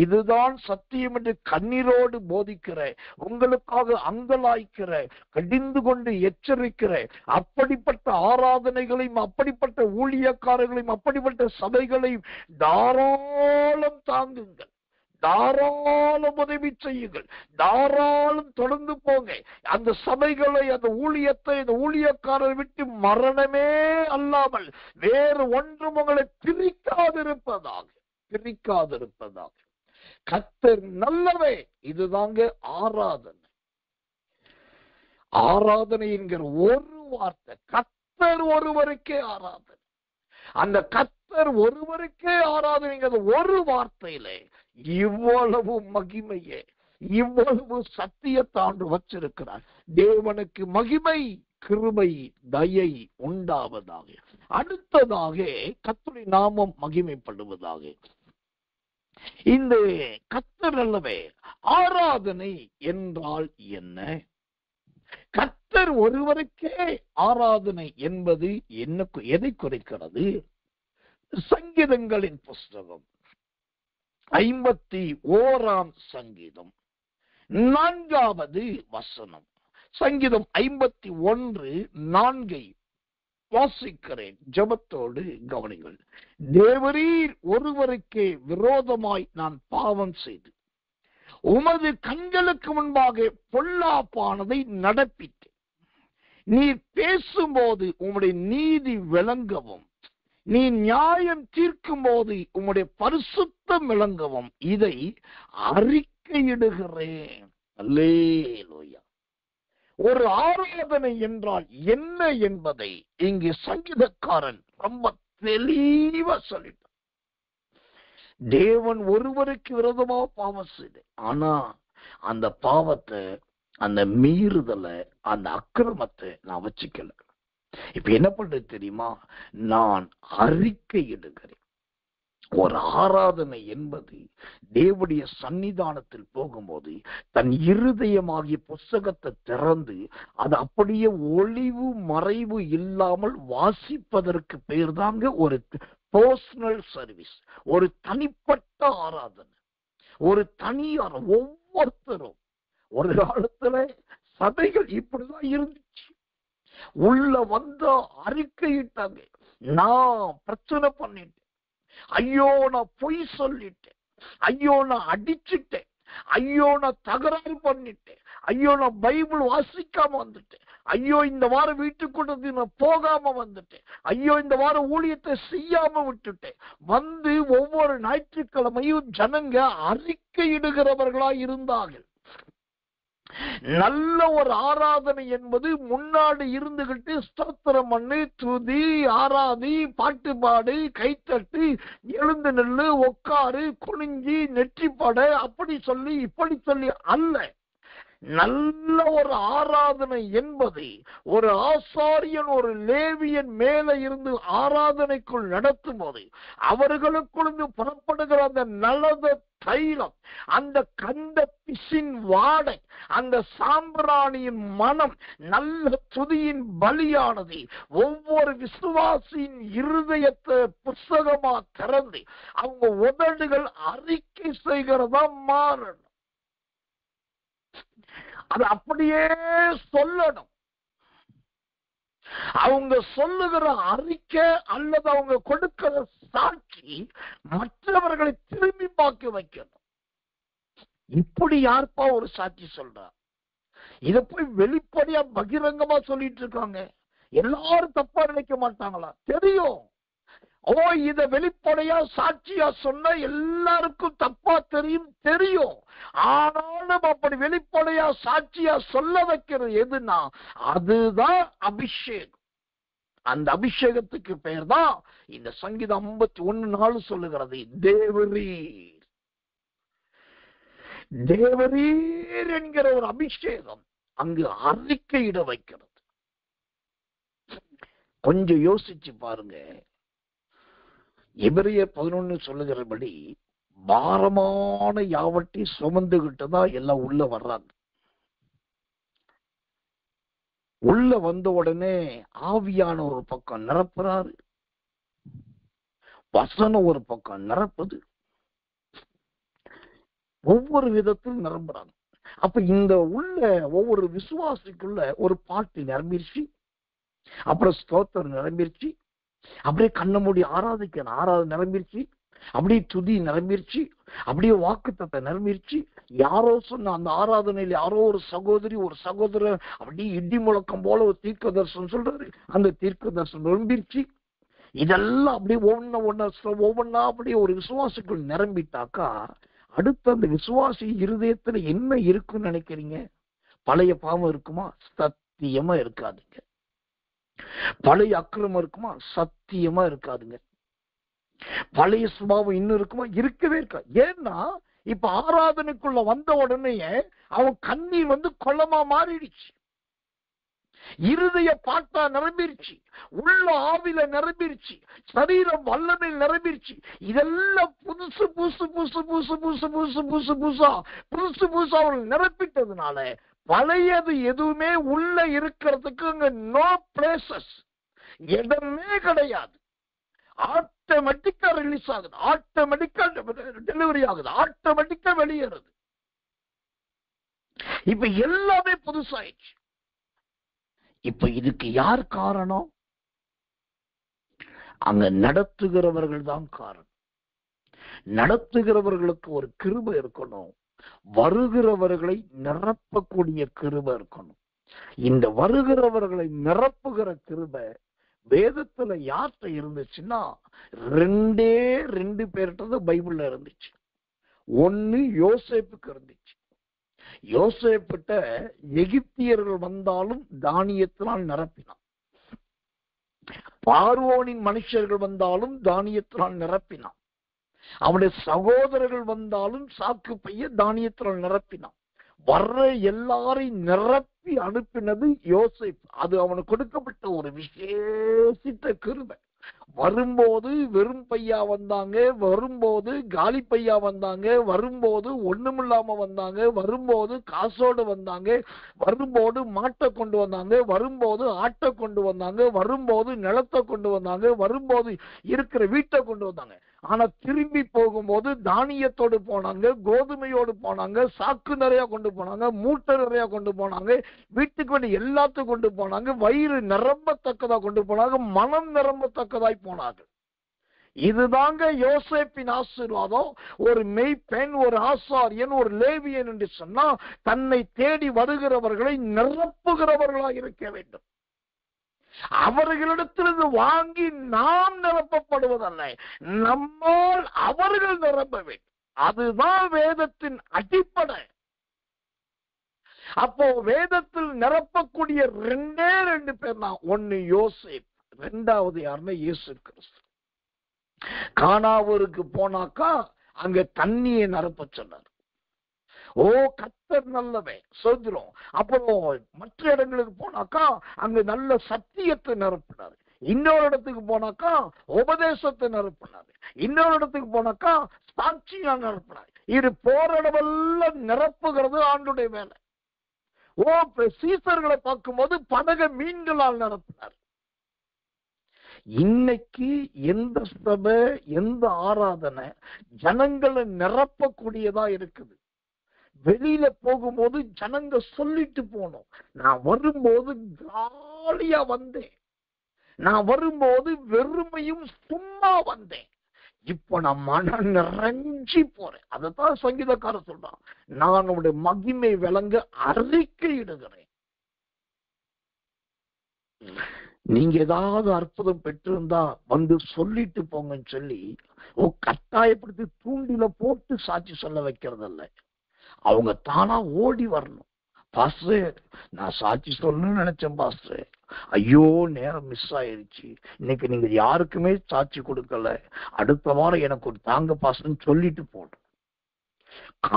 [SPEAKER 1] இதுதான் சத்தியம் என்று கண்ணீரோடு போதிக்கிற, உங்களுக்காக அங்கலாய்க்கிற, கடிந்து கொண்டு எச்சரிக்கிற அப்படிப்பட்ட ஆராதனைகளையும் அப்படிப்பட்ட ஊழியக்காரர்களையும் அப்படிப்பட்ட சபைகளையும் தாராளம் தாங்குங்கள், தாராளம் உதவி செய்யுங்கள், தாராளம் தொடர்ந்து போங்க. அந்த சபைகளை, அந்த ஊழியத்தை, அந்த ஊழியக்காரரை விட்டு மரணமே அல்லாமல் வேறு ஒன்றும் உங்களை பிரிக்காதிருப்பதாக. கர்த்தர் நல்லவே. இதுதாங்க ஆராதனை. ஆராதனை என்கிற ஒரு வார்த்தை, கர்த்தர் ஒருவருக்கே ஆராதனை. அந்த கர்த்தர் ஒருவருக்கே ஆராதனைங்கிறது ஒரு வார்த்தையிலே இவ்வளவு மகிமையே, இவ்வளவு சத்தியத்தாண்டு வச்சிருக்கிறார். தேவனுக்கு மகிமை, கிருபை, தயை உண்டாவதாக. அடுத்ததாக கர்த்தருடைய நாமம் மகிமைப்படுவதாக. இந்த கர்த்தர் அல்லவே ஆராதனை என்றால் என்ன? கர்த்தர் ஒருவருக்கே ஆராதனை என்பது என்ன, எதை குறிக்கிறது? சங்கீதங்களின் புஸ்தகம் 51ஆம் சங்கீதம் 4வது வசனம். சங்கீதம் 51:4 வாசிக்கிறேன், ஜெபத்தோடு கவனிங்கள். தேவரீர் ஒருவருக்கே விரோதமாய் நான் பாவம் செய்து உமது கண்களுக்கு முன்பாக பொல்லாப்பானதை நடப்பித்தேன். நீர் பேசும்போது உம்முடைய நீதி விளங்கவும், நீ நியாயம் தீர்க்கும் போது உம்முடைய பரிசுத்தம் விளங்கவும் இதை அறிக்கையிடுகிறேன். அல்லேலூயா. ஒரு ஆராதனை என்றால் என்ன என்பதை இங்கு சங்கீதக்காரன் ரொம்ப தெளிவா சொல்லிட்டான். தேவன் ஒருவருக்கு விரோதமாக பாவம் செய்து, ஆனா அந்த பாவத்தை, அந்த மீறுதலை, அந்த அக்கிரமத்தை நான் வச்சுக்கல. இப்ப என்ன பண்றது தெரியுமா? நான் அறிக்கையிடுகிறேன். ஒரு ஆராதனை என்பது தேவனுடைய சன்னிதானத்தில் போகும்போது தன் இருதயமாகிய புஸ்தகத்தை திறந்து அது அப்படியே ஒளிவு மறைவு இல்லாமல் வாசிப்பதற்கு பேர் தாங்க ஒரு பர்சனல் சர்வீஸ், ஒரு தனிப்பட்ட ஆராதனை, ஒரு தனியார். ஒவ்வொருத்தரும் ஒரு காலத்துல சபைகள் இப்படிதான் இருந்துச்சு. உள்ள வந்த அறிக்கையிட்டாங்க, நான் பிரச்சனை பண்ணிட்டேன், ஐயோ நான் பொய் சொல்லிட்டேன், ஐயோ நான் அடிச்சுட்டேன், ஐயோ நான் தகராறு பண்ணிட்டேன், ஐயோ நான் பைபிள் வாசிக்காம வந்துட்டேன், ஐயோ இந்த வாரம் வீட்டுக்கு நான் போகாம வந்துட்டேன், ஐயோ இந்த வாரம் ஊழியத்தை செய்யாம விட்டுட்டேன். வந்து ஒவ்வொரு ஞாயிற்றுக்கிழமையும் ஜனங்க அறிக்கையிடுகிறவர்களா இருந்தார்கள். நல்ல ஒரு ஆராதனை என்பது முன்னாடி இருந்துகிட்டு ஸ்தோத்திரம் பண்ணு, துதி, ஆராதி, பாட்டு பாடு, கைத்தட்டு, எழுந்து நெல்லு, உட்காரு, குனிஞ்சி, நெற்றிப்பட, அப்படி சொல்லி இப்படி சொல்லி அல்ல. நல்ல ஒரு ஆராதனை என்பது ஒரு ஆசாரியன் ஒரு லேவியன் மேல இருந்து ஆராதனைக்குள் நடத்தும் போது அவர்களுக்குள்ள புறப்படுகிற அந்த நல்லத தைலம், அந்த கந்த பிசின் வாடை, அந்த சாம்பிராணியின் மனம், நல்ல துதியின் பலியானது ஒவ்வொரு விசுவாசியின் இருதயத்தை புஸ்தகமா திறந்து அவங்க உதடுகள் அறிக்கை செய்கிறதா மாறணும். அது அப்படியே சொல்லணும். அவங்க சொல்லுகிற அறிக்கை அல்லது அவங்க கொடுக்கிற சாட்சி மற்றவர்களை திரும்பி பார்க்க வைக்கணும். இப்படி யாருப்பா ஒரு சாட்சி சொல்றா? இத போய் வெளிப்படையா பகிரங்கமா சொல்லிட்டு இருக்காங்க. எல்லாரும் தப்பா நினைக்க மாட்டாங்களா? தெரியும். இத வெளிப்படையா சாட்சியா சொன்ன எல்லாருக்கும் தப்பா தெரியும். ஆனாலும் அப்படி வெளிப்படையா சாட்சியா சொல்ல வைக்கிறது எதுனா அதுதான் அபிஷேகம். அந்த அபிஷேகத்துக்கு பெயர் தான் இந்த சங்கீதம் 51:4 சொல்லுகிறது, தேவரீர். தேவரீர் என்கிற ஒரு அபிஷேகம் அங்கு அறிக்கையிட வைக்கிறது. கொஞ்சம் யோசிச்சு பாருங்க. எபிரேயர் 11 சொல்லுகிறபடி பாரமான யாவற்றை சுமந்துகிட்டுதான் எல்லாம் உள்ள வர்றாங்க. உள்ள வந்த உடனே ஆவியான ஒரு பக்கம் நிரப்புறாரு, வசனம் ஒரு பக்கம் நிரப்புது, ஒவ்வொரு விதத்தில் நிரம்புறாங்க. அப்ப இந்த உள்ள ஒவ்வொரு விசுவாசிக்குள்ள ஒரு பாட்டு நிரம்பிருச்சு, அப்புறம் ஸ்தோத்திரம் நிரம்பிருச்சு, அப்படியே கண்ண மூடி ஆராதிக்கணும், ஆராதனை நிரம்பிருச்சு, அப்படியே துதி நிரம்பிருச்சு, அப்படியே வாக்குத்தத்தை நிரம்பிருச்சு. யாரோ சொன்ன அந்த ஆராதனையில யாரோ ஒரு சகோதரி ஒரு சகோதரர் அப்படியே இடி முழக்கம் போல ஒரு தீர்க்க தரிசனம் சொல்றாரு, அந்த தீர்க்க தரிசனம் நிரம்பிருச்சு. இதெல்லாம் அப்படியே ஒவ்வொன்னா அப்படியே ஒரு விசுவாசிக்குள் நிரம்பிட்டாக்கா அடுத்த அந்த விசுவாசி இருதயத்துல என்ன இருக்குன்னு நினைக்கிறீங்க? பழைய பாவம் இருக்குமா? சத்தியமா இருக்காதுங்க. பழைய அக்கிரமம் இருக்குமா? சத்தியமா இருக்காதுங்க. பழைய சுபாவம் இன்னும் இருக்குமா? இருக்கவே இருக்காது. ஏன்னா இப்ப ஆராதனைக்குள்ள வந்த உடனே அவன் கண்ணீர் கொள்ளமா மாறிடுச்சு, இருதய பாட்டா நிரம்பிருச்சு, உள்ள ஆவில நிரம்பிருச்சு, சரீரம் வல்லமையில் நிரம்பிருச்சு. இதெல்லாம் புதுசு புதுசு புதுசு புதுசு புதுசு புதுசு புதுசு புதுசா புதுசு புதுசா அவர்கள் நிரப்பிட்டதுனால பழையது எதுவுமே உள்ள இருக்கிறதுக்கு அங்க நோ பிளேசஸ், இடமே கிடையாது. ஆட்டோமேட்டிக்கா ரிலீஸ் ஆகுது, ஆட்டோமேட்டிக்கா டெலிவரி ஆகுது, ஆட்டோமேட்டிக்கா வெளியேறுது. இப்ப எல்லாமே புதுசாயிடுச்சு. இப்ப இதுக்கு யார் காரணம்? அங்க நடத்துகிறவர்கள் தான் காரணம். நடத்துகிறவர்களுக்கு ஒரு கிருபை இருக்கணும், வருகிறவர்களை நிரப்பக்கூடிய கிருபை இருக்கணும். இந்த வருகிறவர்களை நிரப்புகிற கிருபை வேதத்துல யார்கிட்ட இருந்துச்சுன்னா 2 பேர்கிட்ட பைபிள்ல இருந்துச்சு. ஒன்னு யோசேப்புக்கு இருந்துச்சு. யோசேப்பிட்ட எகிப்தியர்கள் வந்தாலும் தானியத்தினால் நிரப்பினான், பார்வோனின் மனுஷர்கள் வந்தாலும் தானியத்தினால் நிரப்பினான், அவனுடைய சகோதரர்கள் வந்தாலும் சாக்கு பைய தானியத்தினால் நிரப்பினான். வர்ற எல்லாரையும் நிரப்பி கட்டி அனுப்பினது யோசேப்பு. அது அவனுக்கு கொடுக்கப்பட்ட ஒரு விசேஷித்த கிருபை. வரும்போது வெறும் பையா வந்தாங்க, வரும்போது காலி பையா வந்தாங்க, வரும்போது ஒண்ணுமில்லாம வந்தாங்க, வரும்போது காசோடு வந்தாங்க, வரும்போது மாட்டை கொண்டு வந்தாங்க, வரும்போது ஆட்டை கொண்டு வந்தாங்க, வரும்போது நிலத்தை கொண்டு வந்தாங்க, வரும்போது இருக்கிற வீட்டை கொண்டு வந்தாங்க. ஆனா திரும்பி போகும்போது தானியத்தோடு போனாங்க, கோதுமையோடு போனாங்க, சாக்கு நிறைய கொண்டு போனாங்க, மூட்டை நிறைய கொண்டு போனாங்க, வீட்டுக்கு வேண்டிய எல்லாத்தையும் கொண்டு போனாங்க, வயிறு நிரம்பத்தக்கதா கொண்டு போனாங்க, மனம் நிரம்பத்தக்கதாய் போனார்கள். இதுதாங்க யோசேப்பின் ஆசீர்வாதம். ஒரு மெய்ப்பெண், ஒரு ஆசாரியன், ஒரு லேவியன் என்று சொன்னா தன்னை தேடி வருகிறவர்களை நிரப்புகிறவர்களாக இருக்க வேண்டும். அவர்களிடத்திலிருந்து வாங்கி நாம் நிரப்பப்படுவதல்ல, நம்மால் அவர்கள் நிரப்ப வேண்டும். அதுதான் வேதத்தின் அடிப்படை. அப்போ வேதத்தில் நிரப்பக்கூடிய 2 பேர் தான். ஒன்னு யோசேப், 2வது யாருன்னா இயேசு கிறிஸ்து. கானாவூருக்கு போனாக்கா அங்க தண்ணியை நிரப்ப சொன்னார். ஓ கர்த்தர் நல்லவன் சொல்கிறோம். அப்புறம் மற்ற இடங்களுக்கு போனாக்கா அங்க நல்ல சத்தியத்தை நிரப்பினாரு. இன்னொரு இடத்துக்கு போனாக்கா உபதேசத்தை நிரப்பினாரு. இன்னொரு இடத்துக்கு போனாக்கா சாட்சியா நிரப்பினார். இது போற இடமெல்லாம் நிரப்புகிறது ஆண்டுடைய வேலை. ஓ சீசர்களை பார்க்கும்போது படக மீன்களால் நிரப்பினார். இன்னைக்கு எந்த சபை, எந்த ஆராதனை ஜனங்களை நிரப்பக்கூடியதா இருக்குது? வெளியில போகும்போது ஜனங்க சொல்லிட்டு போனோம், நான் வரும்போது காலியா வந்தேன், நான் வரும்போது வெறுமையும் சும்மா வந்தேன், இப்ப நான் மன நிறைஞ்சி போறேன். அதைத்தான் சங்கீதக்காரர் சொல்றான், நான் உடைய மகிமை விளங்க அறிக்கை இடுகிறேன். நீங்க ஏதாவது அற்புதம் பெற்றிருந்தா வந்து சொல்லிட்டு போங்கன்னு சொல்லி கட்டாயப்படுத்தி தூண்டில போட்டு சாட்சி சொல்ல வைக்கிறது இல்லை. அவங்க தானா ஓடி வரணும். பாஸ்டர் நான் சாட்சி சொல்லணும்னு நினைச்சேன் பாஸ்டர், ஐயோ நேரம் மிஸ் ஆயிருச்சு, இன்னைக்கு நீங்க யாருக்குமே சாட்சி கொடுக்கல, அடுத்த வாரம் எனக்கு ஒரு தாங்க பாஸ்டர்ன்னு சொல்லிட்டு போடும்.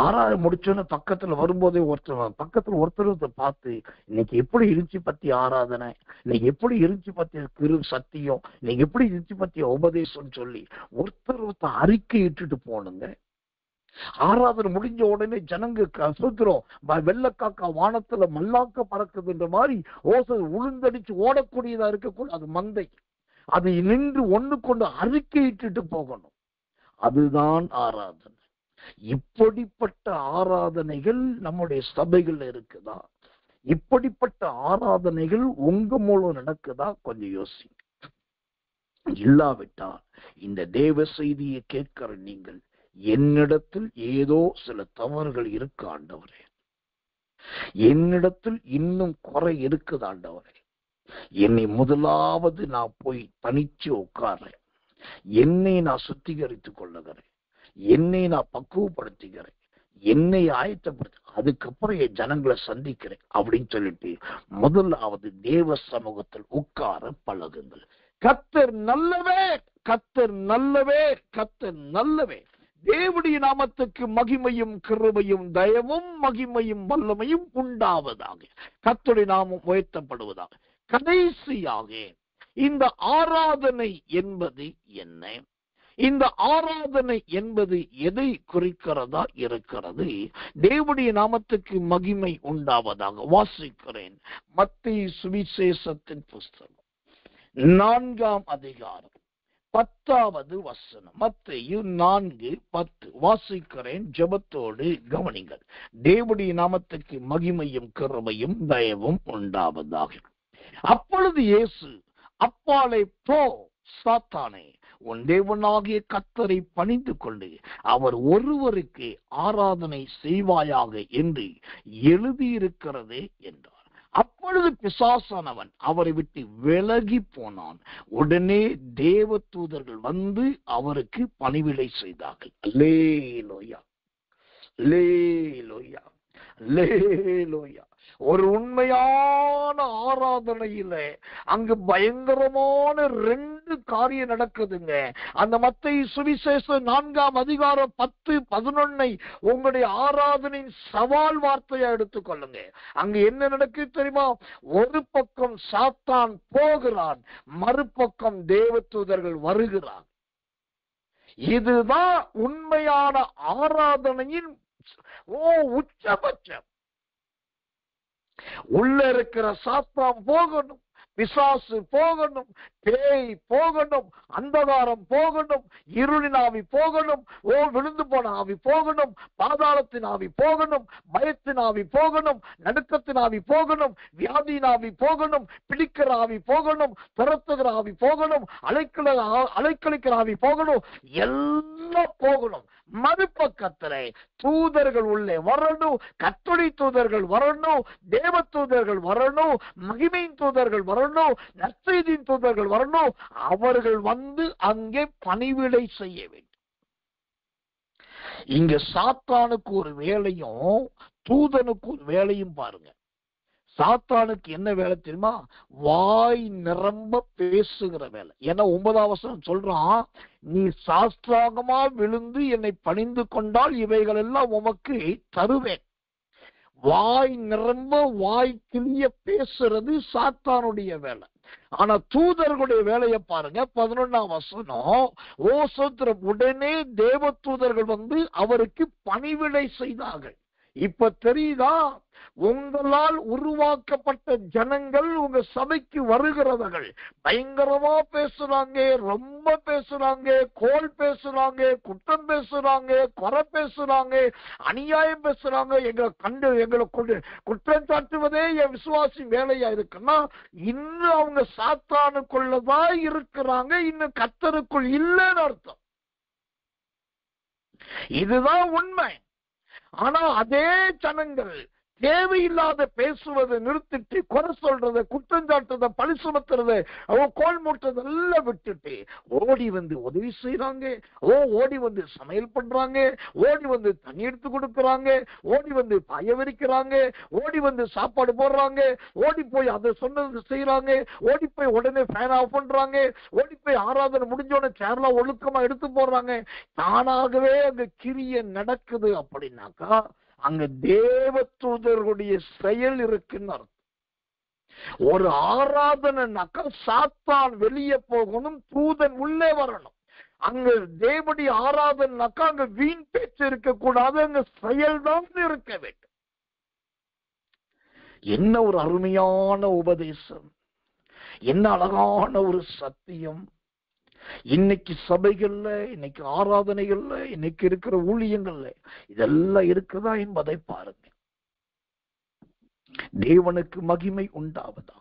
[SPEAKER 1] ஆறாறு முடிச்சோன்னு பக்கத்துல வரும்போதே ஒருத்தர் பார்த்து இன்னைக்கு எப்படி இருந்துச்சு பத்தி ஆராதனை, இன்னைக்கு எப்படி இருந்துச்சு பத்தி சத்தியம், இன்னைக்கு எப்படி இருந்துச்சு பத்தி உபதேசம் சொல்லி ஒருத்தர் அறிக்கை இட்டுட்டு போனுங்க. ஆராதனை முடிஞ்ச உடனே ஜனங்க சொல்கிறோம், வெள்ளக்காக்கா வானத்துல மல்லாக்க பறக்குதுன்ற மாதிரி ஓசை உளுந்தடிச்சு ஓடக்கூடியதா இருக்கக்கூட அது மந்தை. அது நின்று ஒண்ணு கொண்டு அறிக்கையிட்டு போகணும். அதுதான் ஆராதனை. இப்படிப்பட்ட ஆராதனைகள் நம்முடைய சபைகள் இருக்குதா? இப்படிப்பட்ட ஆராதனைகள் உங்க மூலம் நடக்குதா? கொஞ்சம் யோசி. இல்லாவிட்டால் இந்த தேவ செய்தியை கேட்கிற நீங்கள், என்னிடத்தில் ஏதோ சில தவறுகள் இருக்கு ஆண்டவரே, என்னிடத்தில் இன்னும் குறை இருக்குது ஆண்டவரே, என்னை முதலாவது நான் போய் தனிச்சு உட்கார்றேன், என்னை நான் சுத்திகரித்துக் கொள்ளுகிறேன், என்னை நான் பக்குவப்படுத்திக்கிறேன், என்னை ஆயத்தப்படுத்த, அதுக்கப்புறம் என் ஜனங்களை சந்திக்கிறேன் அப்படின்னு சொல்லிட்டு முதலாவது தேவ சமூகத்தில் உட்கார பழகுங்கள். கர்த்தர் நல்லவே, கர்த்தர் நல்லவே, கர்த்தர் நல்லவே. தேவனுடைய நாமத்துக்கு மகிமையும் கிருபையும் தயவும் மகிமையும் வல்லமையும் உண்டாவதாக. கர்த்தருடைய நாமம் உயர்த்தப்படுவதாக. கடைசியாக இந்த ஆராதனை என்பது என்ன? இந்த ஆராதனை என்பது எதை குறிக்கிறதா இருக்கிறது? தேவனுடைய நாமத்துக்கு மகிமை உண்டாவதாக. வாசிக்கிறேன் மத்தேயு சுவிசேஷத்தின் புஸ்தகம் 4ஆம் அதிகாரம் 10வது வசனம். மத்தேயு 4:10 வாசிக்கிறேன். ஜெபத்தோடு கவனிங்கள். தேவனுடைய நாமத்துக்கு மகிமையும் கிருபையும் தயவும் உண்டாவதாக. அப்பொழுது இயேசு, அப்பாலே போ சாத்தானே, உன் தேவனாகிய கர்த்தரை பணிந்து கொண்டு அவர் ஒருவருக்கு ஆராதனை செய்வாயாக என்று எழுதியிருக்கிறதே என்றார். அப்பொழுது பிசாசானவன் அவரை விட்டு விலகி போனான். உடனே தேவ தூதர்கள் வந்து அவருக்கு பணிவிடை செய்தார்கள். அல்லேலூயா, அல்லேலூயா, அல்லேலூயா. ஒரு உண்மையான ஆராதனையில அங்கு பயங்கரமான 2 2 காரியம் நடக்குதுங்க. அந்த மத்தேயு சுவிசேஷம் 4ஆம் அதிகாரம் 10, 11 உங்களுடைய ஆராதனையின் சவால் வார்த்தையா எடுத்துக்கொள்ளுங்க. அங்க என்ன நடக்குது தெரியுமா? ஒரு பக்கம் சாத்தான் போகிறான், மறுபக்கம் தேவதூதர்கள் வருகிறான். இதுதான் உண்மையான ஆராதனையின் உச்சபட்சம். உள்ள இருக்கிற சாத்தான் போகணும், பிசாசு போகணும், பேய் போகணும், அந்தகாரம் போகணும், இருளின் ஆவி போகணும், விழுந்து போன ஆவி போகணும், பாதாளத்தின் ஆவி போகணும், பயத்தின் ஆவி போகணும், நடுக்கத்தின் ஆவி போகணும், வியாதியின் ஆவி போகணும், பிடிக்கிற ஆவி போகணும், துரத்துகிற ஆவி போகணும், அலைக்கழிக்கிற ஆவி போகணும், எல்லாம் போகணும். மறுபக்கத்திலே தூதர்கள் உள்ளே வரணும், கர்த்தருடைய தூதர்கள் வரணும், தேவ தூதர்கள் வரணும், மகிமையின் தூதர்கள் வரணும், நற்செய்தியின் தூதர்கள் வரணும். அவர்கள் வந்து அங்கே பணிவிடை செய்ய வேண்டும். இங்க சாத்தானுக்கு ஒரு வேலையும் தூதனுக்கு ஒரு வேலையும் பாருங்க. சாத்தானுக்கு என்ன வேலை தெரியுமா? வாய் நிரம்ப பேசுகிற வேலை. ஏன்னா 9ஆம் வசனம் சொல்றான், நீ சாஸ்திராகமா விழுந்து என்னை பணிந்து கொண்டால் இவைகள் எல்லாம் உமக்கு தருவேன். வாய் நிரம்ப வாய் கிளிய பேசுறது சாத்தானுடைய வேலை. ஆனா தூதர்களுடைய வேலையை பாருங்க. 11ஆம் வசனம், சோத்திரம், உடனே தேவ தூதர்கள் வந்து அவருக்கு பணிவிடை செய்தார்கள். இப்ப தெரியுதா? உங்களால் உருவாக்கப்பட்ட ஜனங்கள் உங்க சபைக்கு வருகிறவர்கள் பயங்கரமா பேசுறாங்க, ரொம்ப பேசுறாங்க, கோல் பேசுறாங்க, குற்றம் பேசுறாங்க, குறை பேசுறாங்க, அநியாயம் பேசுறாங்க. எங்களை குற்றம் சாட்டுவதே என் விசுவாசி வேலையா இருக்குன்னா, இன்னும் அவங்க சாத்தானுக்குள்ளதான் இருக்கிறாங்க, இன்னும் கர்த்தருக்குள் இல்லைன்னு அர்த்தம். இதுதான் உண்மை. ஆனா அதே ஜனங்கள் தேவையில்லாத பேசுவதை நிறுத்திட்டு, குறை சொல்றத, குற்றம் சாட்டுறத, பழி சுமத்துறத, கோல் மூட்டுறத எல்லாம் விட்டுட்டு ஓடி வந்து உதவி செய்யறாங்க, ஓடி வந்து சமையல் பண்றாங்க, ஓடி வந்து தண்ணி எடுத்து கொடுக்கறாங்க, ஓடி வந்து பாய விரிக்கிறாங்க, ஓடி வந்து சாப்பாடு போடுறாங்க, ஓடி போய் அதை சொன்னது செய்யறாங்க, ஓடி போய் உடனே ஃபேன் ஆஃப் பண்றாங்க, ஓடி போய் ஆராதனை முடிஞ்சோடனே சேர்லாம் ஒழுக்கமா எடுத்து போடுறாங்க. தானாகவே அங்க கிரியை நடக்குது. அப்படின்னாக்கா அங்க தேவ தூதர்களுடைய செயல் இருக்குன்னு அர்த்தம். ஒரு ஆராதனைனாக்கா சாத்தான் வெளியே போகணும், தூதன் உள்ளே வரணும். அங்க தேவனுடைய ஆராதனைனாக்கா அங்க வீண் பேச்சு இருக்க கூடாது, அங்க செயல்தான் இருக்க வேண்டும். என்ன ஒரு அருமையான உபதேசம், என்ன அழகான ஒரு சத்தியம். இன்னைக்கு சபைகள்ல, இன்னைக்கு ஆராதனைகள்ல, இன்னைக்கு இருக்கிற ஊழியங்கள்ல இதெல்லாம் இருக்குதா என்பதை பாருங்க. தேவனுக்கு மகிமை உண்டாவதா,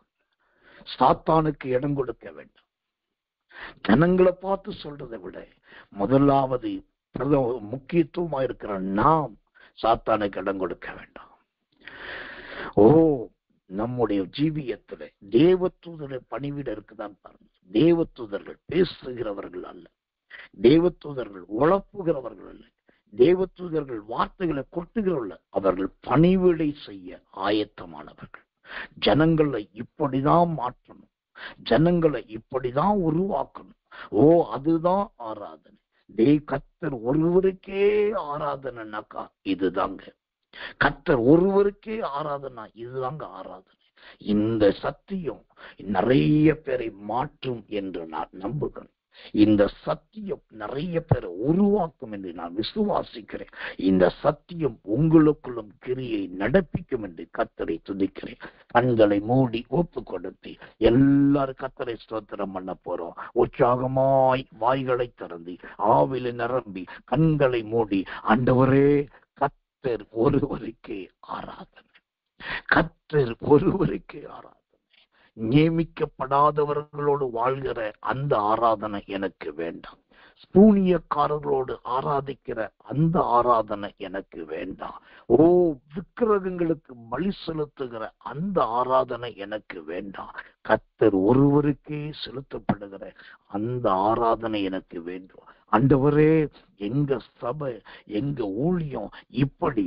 [SPEAKER 1] சாத்தானுக்கு இடம் கொடுக்க வேண்டாம். ஜனங்களை பார்த்து சொல்றதை விட முதலாவது முக்கியத்துவமா இருக்கிற நாம் சாத்தானுக்கு இடம் கொடுக்க வேண்டாம். நம்முடைய ஜீவியத்துல தேவதூதருடைய பணிவிட இருக்குதான் பாருங்க. தேவதூதர்கள் பேசுகிறவர்கள் அல்ல, தேவதூதர்கள் உழப்புகிறவர்கள் அல்ல, தேவதூதர்கள் வார்த்தைகளை கொட்டுகிறவர்கள். அவர்கள் பணிவிடை செய்ய ஆயத்தமானவர்கள். ஜனங்களை இப்படிதான் மாற்றணும், ஜனங்களை இப்படிதான் உருவாக்கணும். அதுதான் ஆராதனை. கர்த்தர் ஒருவருக்கே ஆராதனைனாக்கா இதுதாங்க. கர்த்தர் ஒருவருக்கே ஆராதனா, இதுதாங்க ஆராதனை. இந்த சத்தியம் நிறைய பேரை மாற்றும் என்று நான் நம்புகிறேன். இந்த சத்தியம் நிறைய பேரை உருவாக்கும் என்று நான் விசுவாசிக்கிறேன். இந்த சத்தியம் உங்களுக்குள்ளும் கிரியை நடப்பிக்கும் என்று கர்த்தரை துதிக்கிறேன். கண்களை மூடி ஒப்பு கொடுத்து எல்லாரும் கர்த்தரை ஸ்தோத்திரம் பண்ண போறோம். உற்சாகமாய் வாய்களை திறந்து ஆவில நிரம்பி கண்களை மூடி, ஆண்டவரே கர்த்தர் ஒருவருக்கே ஆராதனை, கர்த்தர் ஒருவருக்கே ஆராதனை. நியமிக்கப்படாதவர்களோடு வாழ்கிற அந்த ஆராதனை எனக்கு வேண்டாம். சூனியக்காரர்களோடு ஆராதிக்கிற அந்த ஆராதனை எனக்கு வேண்டாம். விக்கிரகங்களுக்கு பலி செலுத்துகிற அந்த ஆராதனை எனக்கு வேண்டாம். கர்த்தர் ஒருவருக்கே செலுத்தப்படுகிற அந்த ஆராதனை எனக்கு வேண்டும். ஆண்டவரே, எங்க சபை, எங்க ஊழியம் இப்படி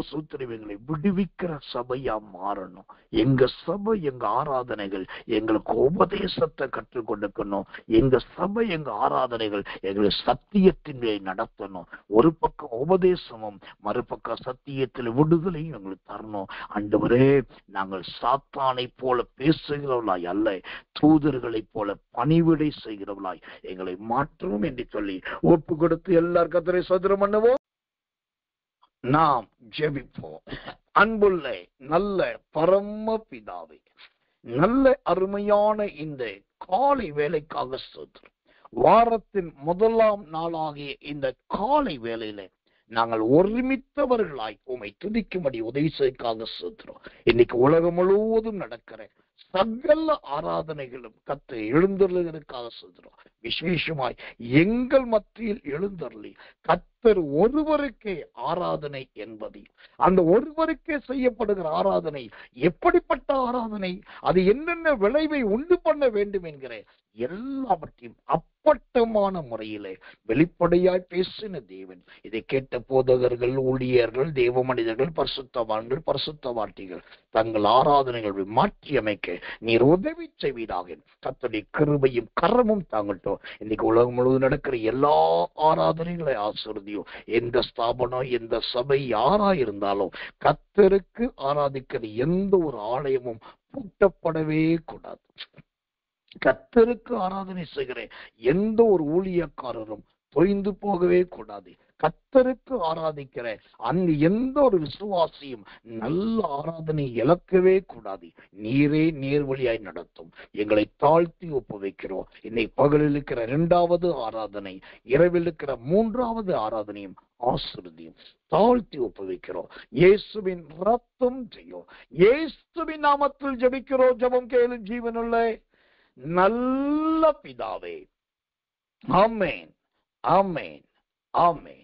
[SPEAKER 1] சூத்திரங்களை விடுவிக்கிற சபையா மாறணும். எங்க சபை, எங்க ஆராதனைகள் எங்களுக்கு உபதேசத்தை கற்றுக் கொடுக்கணும். எங்க சபை, எங்க ஆராதனைகள் எங்களுக்கு சத்தியத்தினை நடத்தணும். ஒரு பக்கம் உபதேசமும் மறுபக்கம் சத்தியத்தில் விடுதலையும் எங்களுக்கு தரணும். ஆண்டவரே, நாங்கள் சாத்தானை போல பேசுகிறவர்களாய் அல்ல, தூதர்களை போல பணிவிடை செய்கிறவர்களாய் எங்களை மாற்றவும் என்று சொல்லி ஒப்பு கொடுத்து எல்லார் கர்த்தரை ஸ்தோத்திரம் பண்ணுவோம். நாம் ஜெபிப்போம். அன்புள்ள நல்ல பரம பிதாவே, நல்ல அருமையான இந்த காலை வேலைக்காக ஸ்தோத்திரம். வாரத்தின் முதலாம் நாளாகிய இந்த காலை வேளையில நாங்கள் ஒருமித்தவர்களாய் உம்மை துதிக்கும்படி உதவி செய்வதற்காக ஸ்தோத்திரம். இன்னைக்கு உலகம் முழுவதும் நடக்கிற சகல ஆராதனைகளும் கர்த்தர் எழுந்தருளுவதற்காக சொல்கிறோம். விசேஷமாய் எங்கள் மத்தியில் எழுந்தருளி கர்த்தர் ஒருவருக்கே ஆராதனை என்பது, அந்த ஒருவருக்கே செய்யப்படுகிற ஆராதனை எப்படிப்பட்ட ஆராதனை, அது என்னென்ன விளைவை உண்டு பண்ண வேண்டும் என்கிற எல்லாவற்றையும் அப்பட்டமான முறையிலே வெளிப்படையாய் பேசின தேவன். இதை கேட்ட போதகர்கள், ஊழியர்கள், தேவ மனிதர்கள், பரிசுத்தவான்கள், பரிசுத்தவாட்டிகள் தங்கள் ஆராதனைகளை மாற்றி அமைக்க நீர் உதவி செய்வீராக. கர்த்தருடைய கிருபையும் கரமும் தாங்கட்டும். இன்னைக்கு உலகம் முழுவதும் நடக்கிற எல்லா ஆராதனைகளை ஆசீர்வதியும். எந்த ஸ்தாபனம், எந்த சபை யாரா இருந்தாலும் கர்த்தருக்கு ஆராதிக்கிற எந்த ஒரு ஆலயமும் பூட்டப்படவே கூடாது. கர்த்தருக்கு ஆராதனை செய்கிற எந்த ஒரு ஊழியக்காரரும் தொய்ந்து போகவே கூடாது. கர்த்தருக்கு ஆராதிக்கிற அந்த எந்த ஒரு விசுவாசியும் நல்ல ஆராதனை இழக்கவே கூடாது. நீரே நேர்வழியாய் நடத்தும். எங்களை தாழ்த்தி ஒப்புவிக்கிறோம். இன்னைக்கு பகலில் இருக்கிற 2வது ஆராதனை, இரவில் இருக்கிற 3வது ஆராதனையும் ஆசீர்வதியும் தாழ்த்தி ஒப்புவிக்கிறோம். இயேசுவின் ரத்தம் செய்யும். இயேசுவின் நாமத்தில் ஜெபிக்கிறோம். ஜெபம் கேளும் ஜீவனுள்ள நல்ல பிதாவே. ஆமென், ஆமென், ஆமென்.